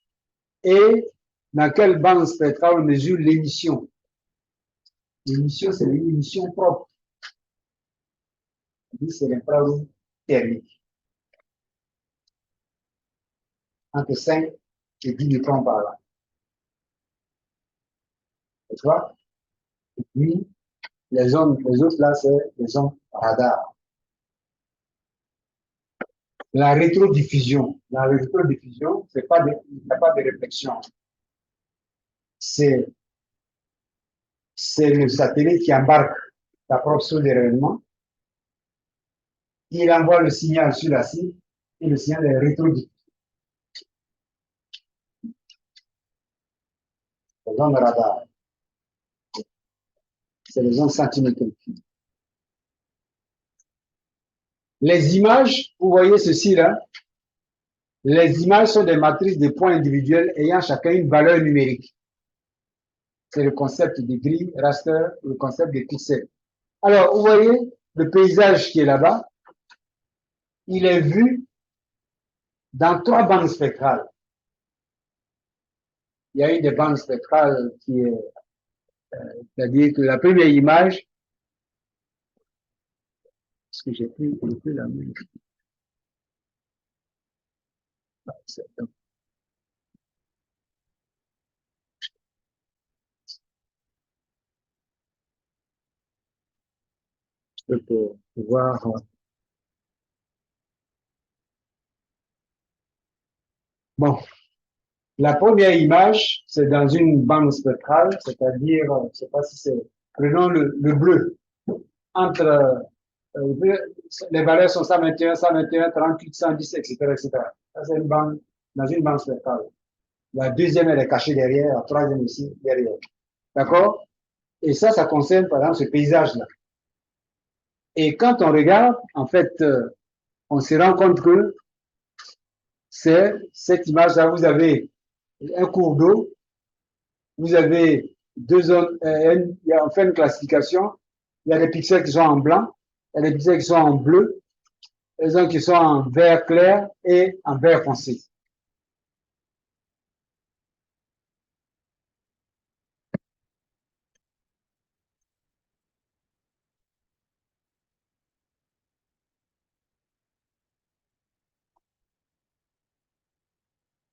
Et dans quelle bande spectrale on mesure l'émission? L'émission, c'est une émission propre. C'est l'infrarouge thermique. Entre 5 et 10 microns par là. Tu vois? Et puis, les autres là, c'est les zones radar. La rétrodiffusion. La rétrodiffusion, il n'y a pas de réflexion. C'est le satellite qui embarque la propre source de rayonnement. Il envoie le signal sur la cible et le signal est rétrodiffusé. Les zones radar. C'est les zones centimétriques. Les images, vous voyez ceci là, les images sont des matrices de points individuels ayant chacun une valeur numérique. C'est le concept de grille, raster, le concept de pixels. Alors, vous voyez le paysage qui est là-bas, il est vu dans 3 bandes spectrales. Il y a une des bandes spectrales qui est, c'est-à-dire que la première image, est-ce que j'ai pris la même? Je peux voir. Bon, la première image, c'est dans une bande spectrale, c'est-à-dire, je ne sais pas si c'est, prenons le bleu, entre, les valeurs sont 121, 121, 38, 110, etc., etc. Ça, c'est une bande, dans une bande spectrale. La deuxième, elle est cachée derrière, la troisième ici, derrière. D'accord? Et ça concerne, par exemple, ce paysage-là. Et quand on regarde, en fait, on se rend compte que c'est cette image-là, vous avez un cours d'eau, vous avez 2 zones, on fait une classification, il y a des pixels qui sont en blanc, il y a des pixels qui sont en bleu, les zones qui sont en vert clair et en vert foncé.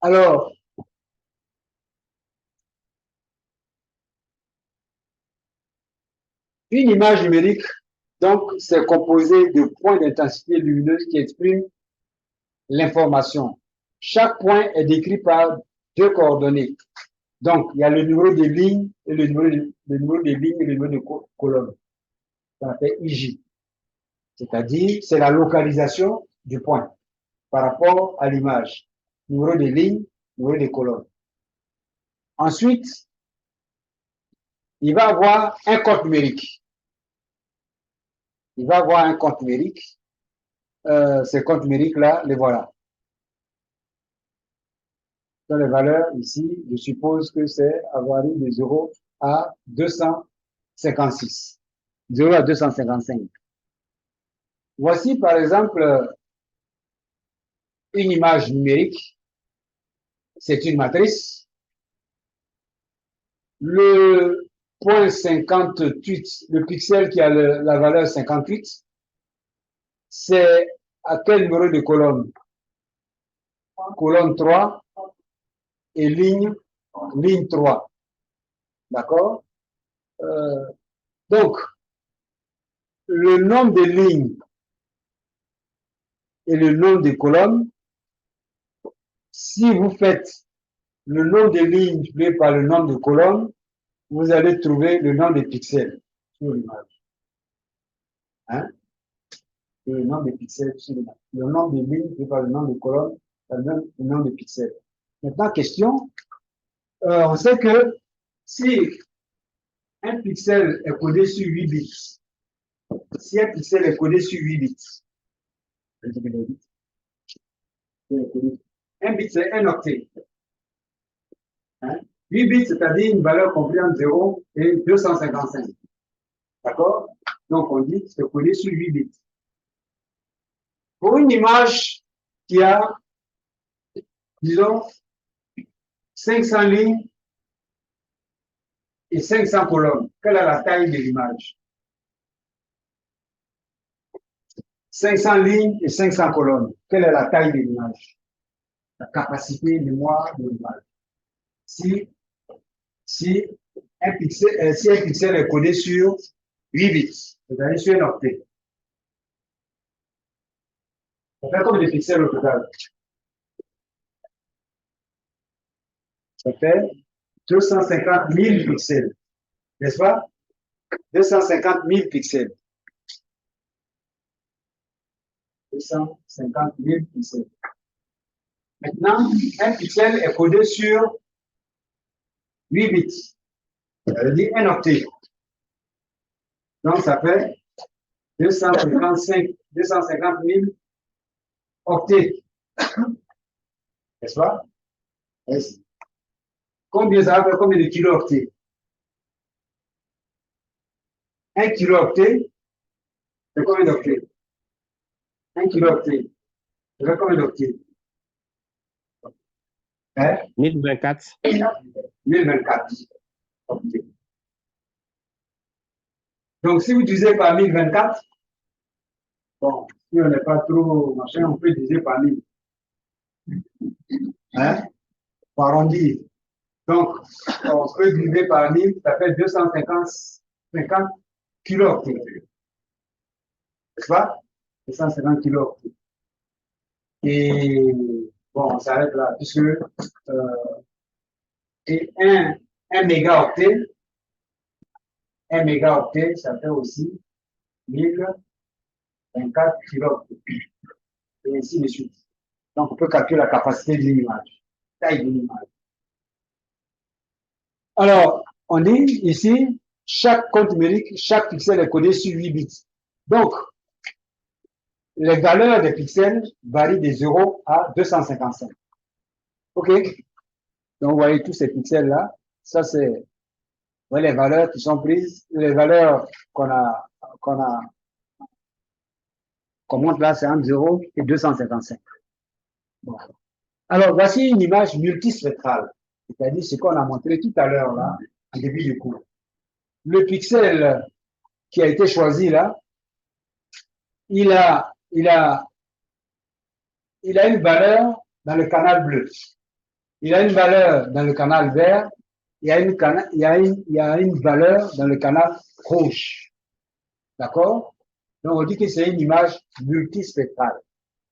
Alors, une image numérique, donc, c'est composé de points d'intensité lumineuse qui expriment l'information. Chaque point est décrit par 2 coordonnées. Donc, il y a le numéro des lignes et le numéro des lignes et le numéro de colonnes. Ça s'appelle IG. C'est-à-dire, c'est la localisation du point par rapport à l'image. Numéro des lignes, numéro des colonnes. Ensuite, il va avoir un code numérique. Il va avoir un code numérique. Ces codes numériques-là, les voilà. Dans les valeurs ici, je suppose que c'est à varier de 0 à 256. 0 à 255. Voici par exemple une image numérique. C'est une matrice. Le point 58, le pixel qui a la valeur 58, c'est à quel numéro de colonne? Colonne 3 et ligne 3. D'accord? Donc, le nombre de lignes et le nombre de colonnes, si vous faites le nombre de lignes multiplié par le nombre de colonnes, vous allez trouver le nombre de pixels sur l'image. Hein? Le nombre de pixels sur l'image. Le nombre de lignes multiplié par le nombre de colonnes, ça donne le nombre de pixels. Maintenant, question, on sait que si un pixel est codé sur 8 bits, si un pixel est codé sur 8 bits, un bit c'est un octet. Hein? 8 bits, c'est-à-dire une valeur comprise entre 0 et 255. D'accord? Donc, on dit que c'est codé sur 8 bits. Pour une image qui a, disons, 500 lignes et 500 colonnes, quelle est la taille de l'image? 500 lignes et 500 colonnes, quelle est la taille de l'image? La capacité de mémoire de l'image. Si un pixel est codé sur 8 bits, c'est-à-dire sur un octet, Ça fait combien de pixels au total? Ça fait 250 000 pixels, n'est-ce pas? 250 000 pixels. 250 000 pixels. Maintenant, un pixel est codé sur 8 bits. Ça veut dire un octet. Donc, ça fait 250 000 octets. N'est-ce pas? Yes. Combien ça va faire? Combien de kilo-octets? Un kilo-octet, c'est combien d'octets? Un kilo-octet, c'est combien d'octets? Hein? 1024. 1024 octets. Donc, si vous divisez par 1024, bon, si on n'est pas trop machin, on peut diviser par 1000. Hein? Par arrondir. Donc, on peut diviser par 1000, ça fait 250 kilo-octets. N'est-ce pas? 250 kilo-octets. Et bon, on s'arrête là, puisque et un mégaoctet, ça fait aussi 1024 kilo-octets. Et ainsi de suite. Donc, on peut calculer la capacité d'une image, taille d'une image. Alors, on dit ici, chaque compte numérique, chaque pixel est codé sur 8 bits. Donc, les valeurs des pixels varient de 0 à 255. OK? Donc, vous voyez tous ces pixels-là. Ça, c'est les valeurs qui sont prises. Les valeurs qu'on montre là, c'est entre 0 et 255. Bon. Alors, voici une image multispectrale. C'est-à-dire ce qu'on a montré tout à l'heure, là, au début du cours. Le pixel qui a été choisi là, il a une valeur dans le canal bleu. Il a une valeur dans le canal vert. Il y a une valeur dans le canal rouge. D'accord? Donc, on dit que c'est une image multispectrale.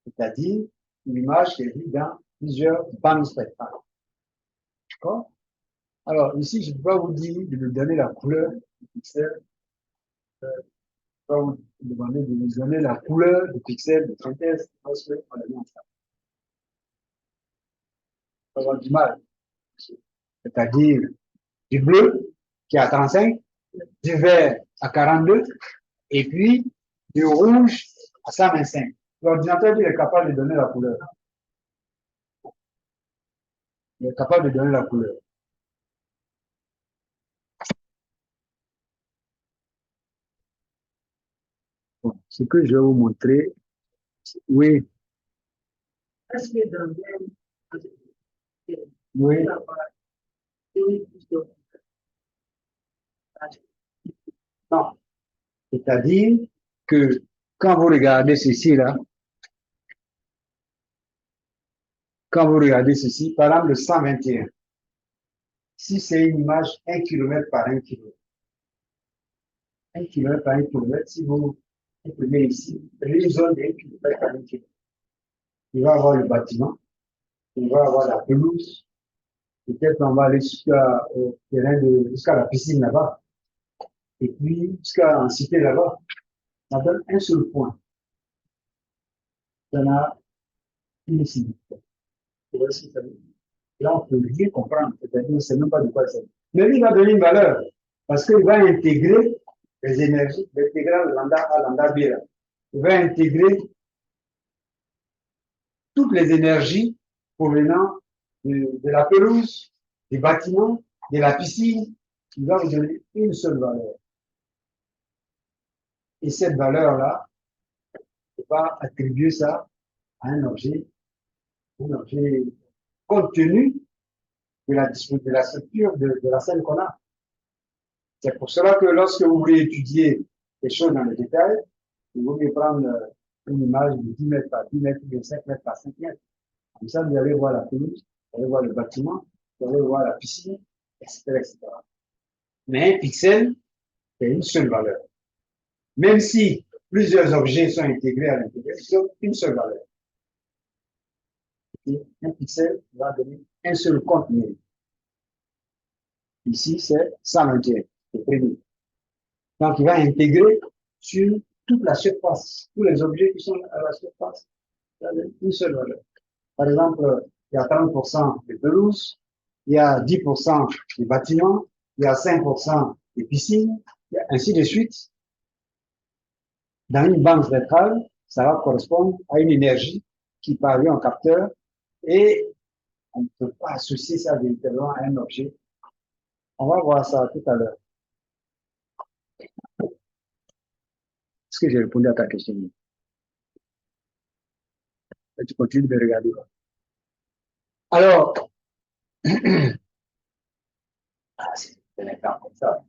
C'est-à-dire une image qui est vue dans plusieurs bandes spectrales. D'accord? Alors, ici, je ne peux pas vous dire de me donner la couleur du pixel. Je ne peux pas vous demander de me donner la couleur du pixel de synthèse parce qu'on a mis ensemble. On va avoir du mal. C'est-à-dire du bleu qui est à 35, du vert à 42, et puis du rouge à 125. L'ordinateur, il est capable de donner la couleur. Il est capable de donner la couleur. Bon, ce que je vais vous montrer, oui. Est-ce que dans oui. Non. C'est-à-dire que quand vous regardez ceci là, par exemple le 121, si c'est une image 1 km par 1 km, 1 km par 1 km, si vous prenez ici, une zone de 1 km par 1 km, il va avoir le bâtiment, il va avoir la pelouse, peut-être on va aller jusqu'à la piscine là-bas, et puis jusqu'à en cité là-bas. Ça donne un seul point. Ça n'a une signification. Là, on peut rien comprendre. C'est-à-dire, on ne sait même pas de quoi c'est. Mais lui, il va donner une valeur. Parce qu'il va intégrer les énergies, l'intégral lambda A, lambda B. Là. Il va intégrer toutes les énergies provenant de la pelouse, des bâtiments, de la piscine. Il va vous donner une seule valeur. Et cette valeur-là, on ne peut pas attribuer ça à un objet compte tenu de la structure de la scène qu'on a. C'est pour cela que lorsque vous voulez étudier les choses dans le détail, vous voulez prendre une image de 10 mètres par 10 mètres, de 5 mètres par 5 mètres. Comme ça, vous allez voir la pelouse, vous allez voir le bâtiment, vous allez voir la piscine, etc., etc. Mais un pixel, c'est une seule valeur. Même si plusieurs objets sont intégrés à l'intérieur, c'est une seule valeur. Et un pixel va donner un seul compte numérique. Ici, c'est 121, c'est prévu. Donc, il va intégrer sur toute la surface, tous les objets qui sont à la surface, une seule valeur. Par exemple, il y a 30% de pelouse, il y a 10% des bâtiments, il y a 5% des piscines, et ainsi de suite. Dans une banque centrale, ça va correspondre à une énergie qui parvient au capteur et on ne peut pas associer ça directement à un objet. On va voir ça tout à l'heure. Est-ce que j'ai répondu à ta question? Et tu continues de regarder. Alors, c'est un exemple comme ça.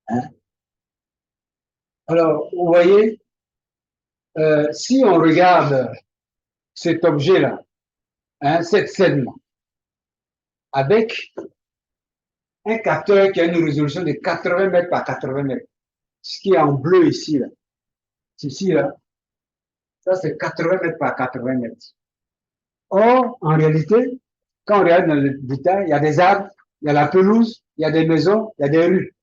Hein? Alors, vous voyez, si on regarde cet objet-là, hein, cette scène-là, avec un capteur qui a une résolution de 80 mètres par 80 mètres, ce qui est en bleu ici, là, ceci, là, ça c'est 80 mètres par 80 mètres. Or, en réalité, quand on regarde dans le détail, il y a des arbres, il y a la pelouse, il y a des maisons, il y a des rues.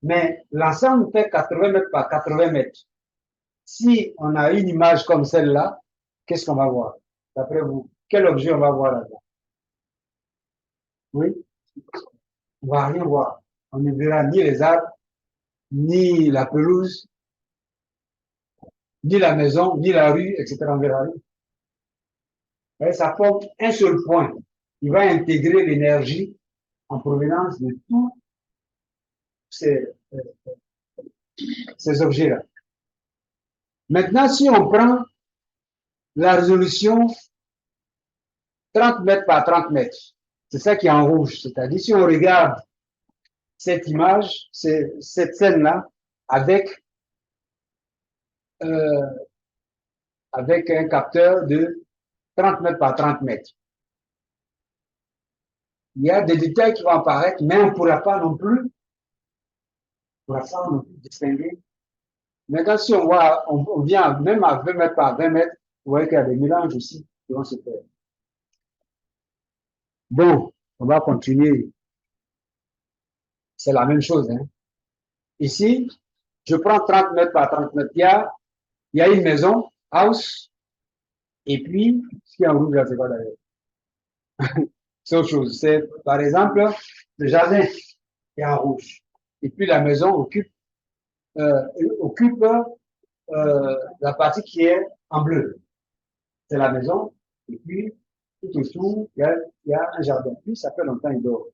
Mais l'ensemble fait 80 mètres par 80 mètres. Si on a une image comme celle-là, qu'est-ce qu'on va voir? D'après vous, quel objet on va voir là-dedans? Oui? On ne va rien voir. On ne verra ni les arbres, ni la pelouse, ni la maison, ni la rue, etc. On verra rien. Et ça forme un seul point. Il va intégrer l'énergie en provenance de tous ces objets-là. Maintenant, si on prend la résolution 30 mètres par 30 mètres, c'est ça qui est en rouge. C'est-à-dire, si on regarde cette image, cette scène-là, avec un capteur de 30 mètres par 30 mètres. Il y a des détails qui vont apparaître, mais on ne pourra pas non plus distinguer. Maintenant, si on vient même à 20 mètres par 20 mètres, vous voyez qu'il y a des mélanges aussi qui vont se faire. Bon, on va continuer. C'est la même chose. Hein. Ici, je prends 30 mètres par 30 mètres. Il y a une maison, house, et puis, ce qui est en rouge, là, c'est quoi d'ailleurs? C'est autre chose. C'est, par exemple, le jardin qui est en rouge. Et puis, la maison occupe la partie qui est en bleu. C'est la maison. Et puis, tout autour, il y a un jardin. Puis, ça fait longtemps qu'il dort.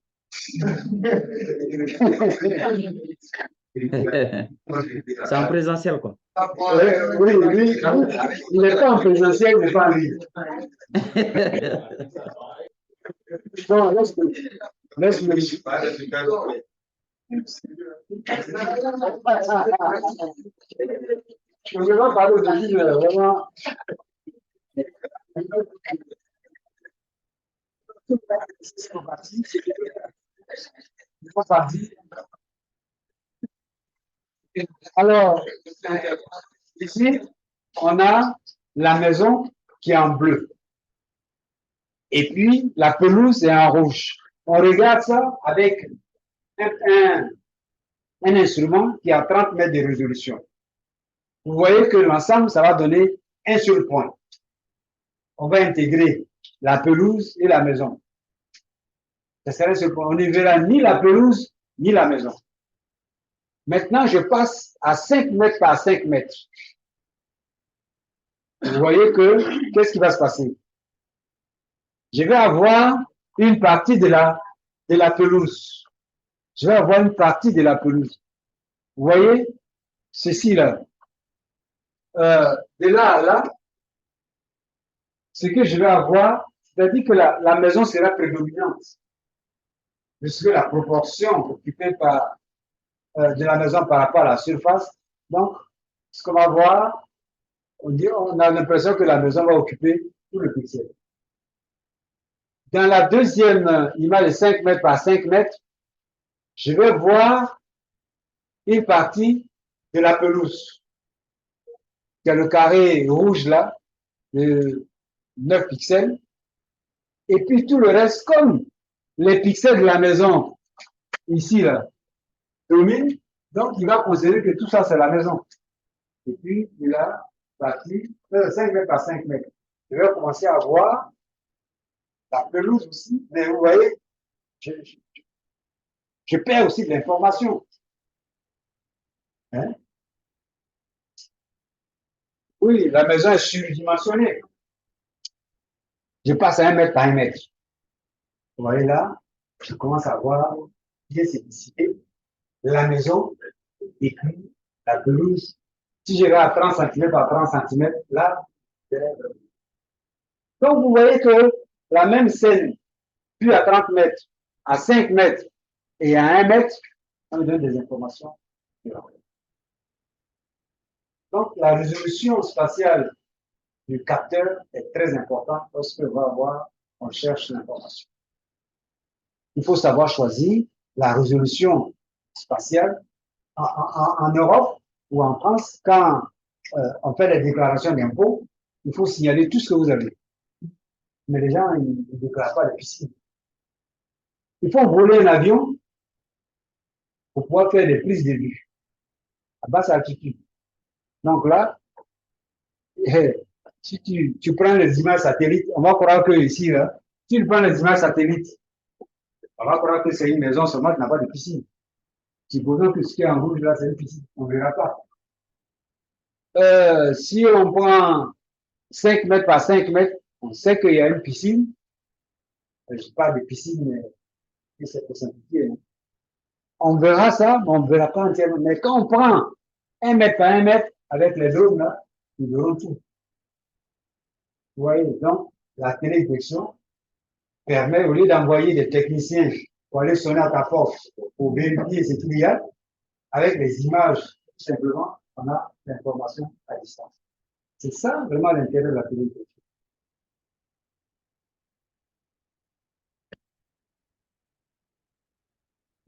C'est en présentiel, quoi. Oui, il n'est pas en présentiel, mais pas en ligne. Bon, laisse-le. Je ne vais pas parler de lui, vraiment. Alors, ici, on a la maison qui est en bleu. Et puis, la pelouse est en rouge. On regarde ça avec un instrument qui a 30 mètres de résolution. Vous voyez que l'ensemble, ça va donner un seul point. On va intégrer la pelouse et la maison. Ça serait un seul point. On ne verra ni la pelouse, ni la maison. Maintenant, je passe à 5 mètres par 5 mètres. Vous voyez que, qu'est-ce qui va se passer? Je vais avoir une partie de la pelouse. Je vais avoir une partie de la pelouse. Vous voyez, ceci là. De là à là, ce que je vais avoir, c'est-à-dire que la maison sera prédominante. Puisque la proportion occupée par de la maison par rapport à la surface. Donc, ce qu'on va voir, on a l'impression que la maison va occuper tout le pixel. Dans la deuxième image de 5 mètres par 5 mètres, je vais voir une partie de la pelouse. Il y a le carré rouge là, de 9 pixels, Et puis tout le reste, comme les pixels de la maison, ici, là, dominent, donc il va considérer que tout ça, c'est la maison. Et puis, il a bâti 5 mètres par 5 mètres. Je vais commencer à voir la pelouse aussi, mais vous voyez, je perds aussi de l'information. Hein? Oui, la maison est surdimensionnée. Je passe à 1 mètre par 1 mètre. Vous voyez là, je commence à voir bien c'est dissipé la maison et puis la pelouse. Si je vais à 30 cm par 30 cm, là, donc vous voyez que la même scène, puis à 30 mètres, à 5 mètres et à 1 mètre, on me donne des informations. Donc la résolution spatiale du capteur est très importante lorsque on cherche l'information. Il faut savoir choisir la résolution spatiale en Europe ou en France. Quand on fait les déclarations d'impôts, il faut signaler tout ce que vous avez. Mais les gens, ils ne déclarent pas les piscines. Il faut voler un avion pour pouvoir faire des prises de vue à basse altitude. Donc là, si tu prends les images satellites, on va croire que ici, là, si tu prends les images satellites, on va croire que c'est une maison seulement qui n'a pas de piscine. Supposons que ce qui est en rouge là, c'est une piscine. On ne verra pas. Si on prend 5 mètres par 5 mètres, on sait qu'il y a une piscine. Je parle de piscine, mais c'est pour simplifier. Hein. On verra ça, mais on ne verra pas entièrement. Mais quand on prend 1 mètre par 1 mètre avec les drones, là, ils verront tout. Vous voyez, donc, la télévision permet, au lieu d'envoyer des techniciens pour aller sonner à ta porte pour vérifier ce qu'il y a, avec les images, tout simplement, on a l'information à distance. C'est ça vraiment l'intérêt de la télévision.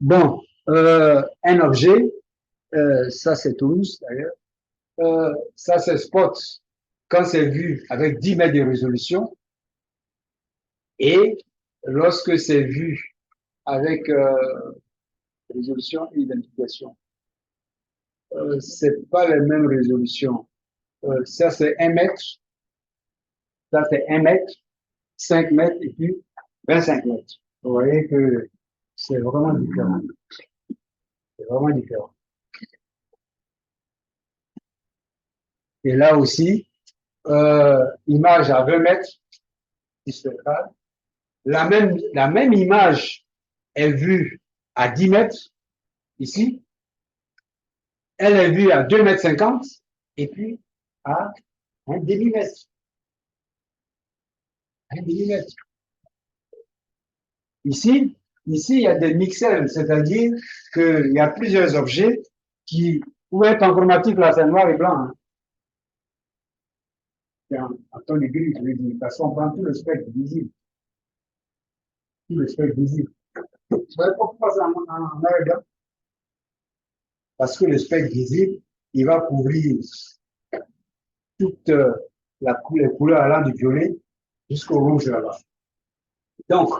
Bon, un objet, ça c'est Toulouse d'ailleurs, ça c'est Spot, quand c'est vu avec 10 mètres de résolution, et lorsque c'est vu avec résolution et identification, c'est pas la même résolution. Ça c'est 1 mètre, ça c'est 1 mètre, 5 mètres et puis 25 mètres. Vous voyez que c'est vraiment différent. C'est vraiment différent. Et là aussi, image à 20 mètres, la même image est vue à 10 mètres, ici, elle est vue à 2 mètres 50 et puis à un demi-mètre. Un demi-mètre. Ici, il y a des mixels, c'est-à-dire qu'il y a plusieurs objets qui pouvaient être en chromatique, là, c'est noir et blanc. Hein. En ton de gris, je veux dire, parce qu'on prend tout le spectre visible. Tout le spectre visible. Vous savez pourquoi c'est en noir et blanc? Parce que le spectre visible, il va couvrir toutes les couleurs allant du violet jusqu'au rouge là-bas. Donc,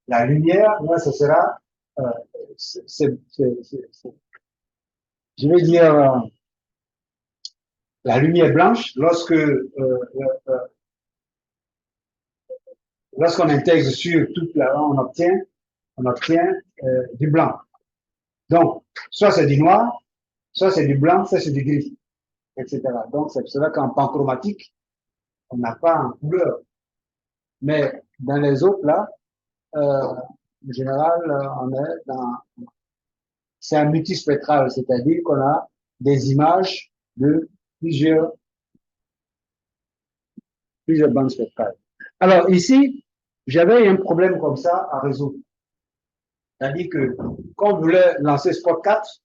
la lumière, là, ce sera, je vais dire, la lumière blanche lorsqu'on intègre sur toute la, on obtient du blanc. Donc, soit c'est du noir, soit c'est du blanc, soit c'est du gris, etc. Donc, c'est pour cela qu'en panchromatique, on n'a pas en couleur. Mais dans les autres, là, en général, on est dans, c'est un multispectral, c'est-à-dire qu'on a des images de plusieurs bandes spectrales. Alors ici, j'avais un problème comme ça à résoudre. C'est-à-dire que quand on voulait lancer Spot 4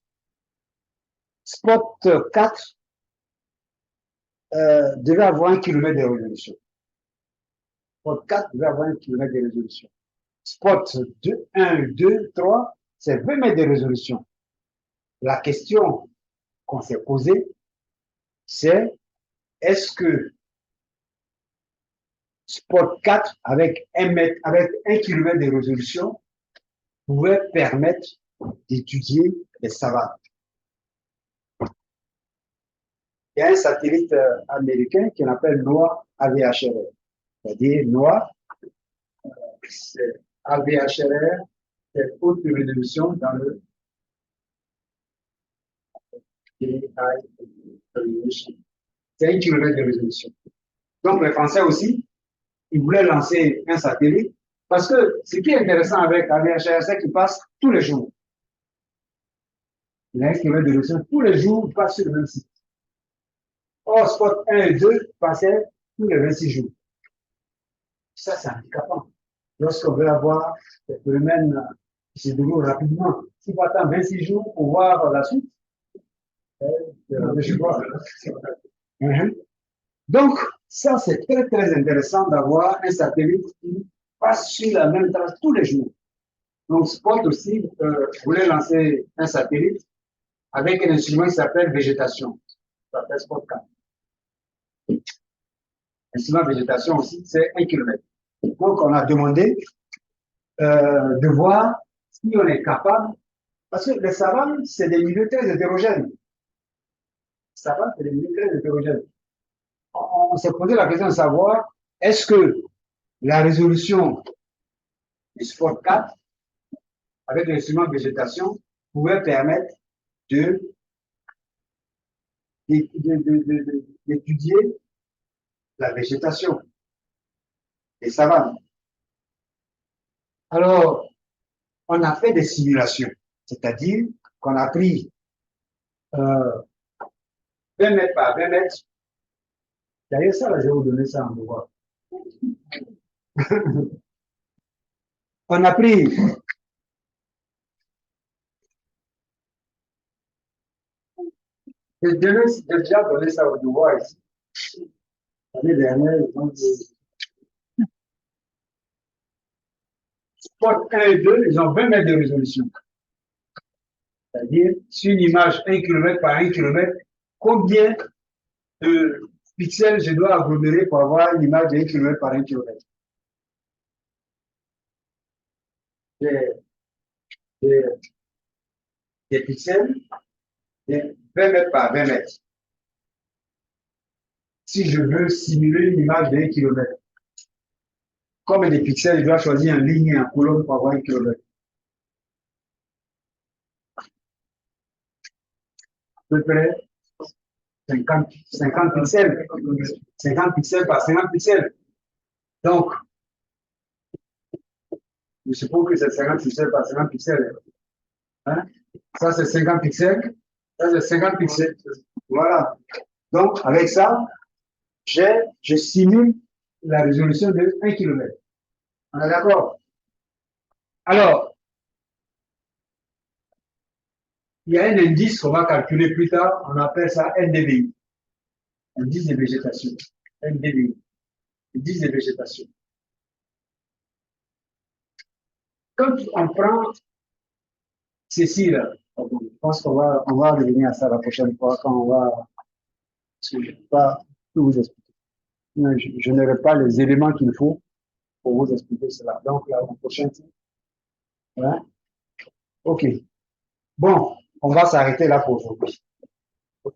devait avoir 1 km de résolution. Spot 4 devait avoir 1 km de résolution. Spot 2, 1, 2, 3, c'est 20 mètres de résolution. La question qu'on s'est posée, c'est est-ce que Spot 4 avec 1 mètre, avec 1 km de résolution pouvait permettre d'étudier les savanes. Il y a un satellite américain qu'on appelle NOAA AVHR. C'est-à-dire NOAA, c'est AVHR, c'est haute résolution dans le c'est 1 km de résolution. Donc les Français aussi, ils voulaient lancer un satellite parce que ce qui est intéressant avec AVHR, c'est qu'il passe tous les jours. Il a 1 km de résolution, tous les jours, il passe sur le même site. Or, Spot 1 et 2 passaient tous les 26 jours. Ça, c'est handicapant. Lorsqu'on veut avoir des phénomènes qui se déroulent rapidement, si on attend 26 jours pour voir la suite, je vois. Donc, ça, c'est très, très intéressant d'avoir un satellite qui passe sur la même trace tous les jours. Donc, Spot aussi voulait lancer un satellite avec un instrument qui s'appelle végétation. Ça s'appelle Spot 4. L'instrument végétation aussi, c'est 1 km. Donc, on a demandé de voir si on est capable, parce que les savanes, c'est des milieux très hétérogènes. Les savanes, c'est des milieux très hétérogènes. On s'est posé la question de savoir, est-ce que la résolution du Spot 4, avec l'instrument de végétation, pouvait permettre d'étudier la végétation des savanes. Alors, on a fait des simulations, c'est-à-dire qu'on a pris 20 mètres par 20 mètres. D'ailleurs, ça, là, je vais vous donner ça en devoir. On a pris j'ai déjà donné ça au devoir ici. L'année dernière, Spot 1 et 2, ils ont 20 mètres de résolution. C'est-à-dire, sur une image 1 km par 1 km, combien de pixels je dois agglomérer pour avoir une image de 1 km par 1 km? Des pixels de 20 mètres par 20 mètres. Si je veux simuler une image de 1 km, combien de pixels je dois choisir en ligne et en colonne pour avoir 1 km? À peu près 50 pixels. 50 pixels par 50 pixels. Donc, je suppose que c'est 50 pixels par 50 pixels. Hein? Ça, c'est 50 pixels. Ça, c'est 50 pixels. Voilà. Donc, avec ça, je simule la résolution de 1 km. On est d'accord? Alors, il y a un indice qu'on va calculer plus tard, on appelle ça NDVI. Indice de végétation. NDVI. Indice de végétation. Quand on prend ceci là, je pense qu'on va revenir à ça la prochaine fois quand on va. Parce que je ne peux pas tout vous expliquer. Je n'aurai pas les éléments qu'il faut pour vous expliquer cela. Donc, la prochaine fois. Hein? OK. Bon, on va s'arrêter là pour aujourd'hui. OK.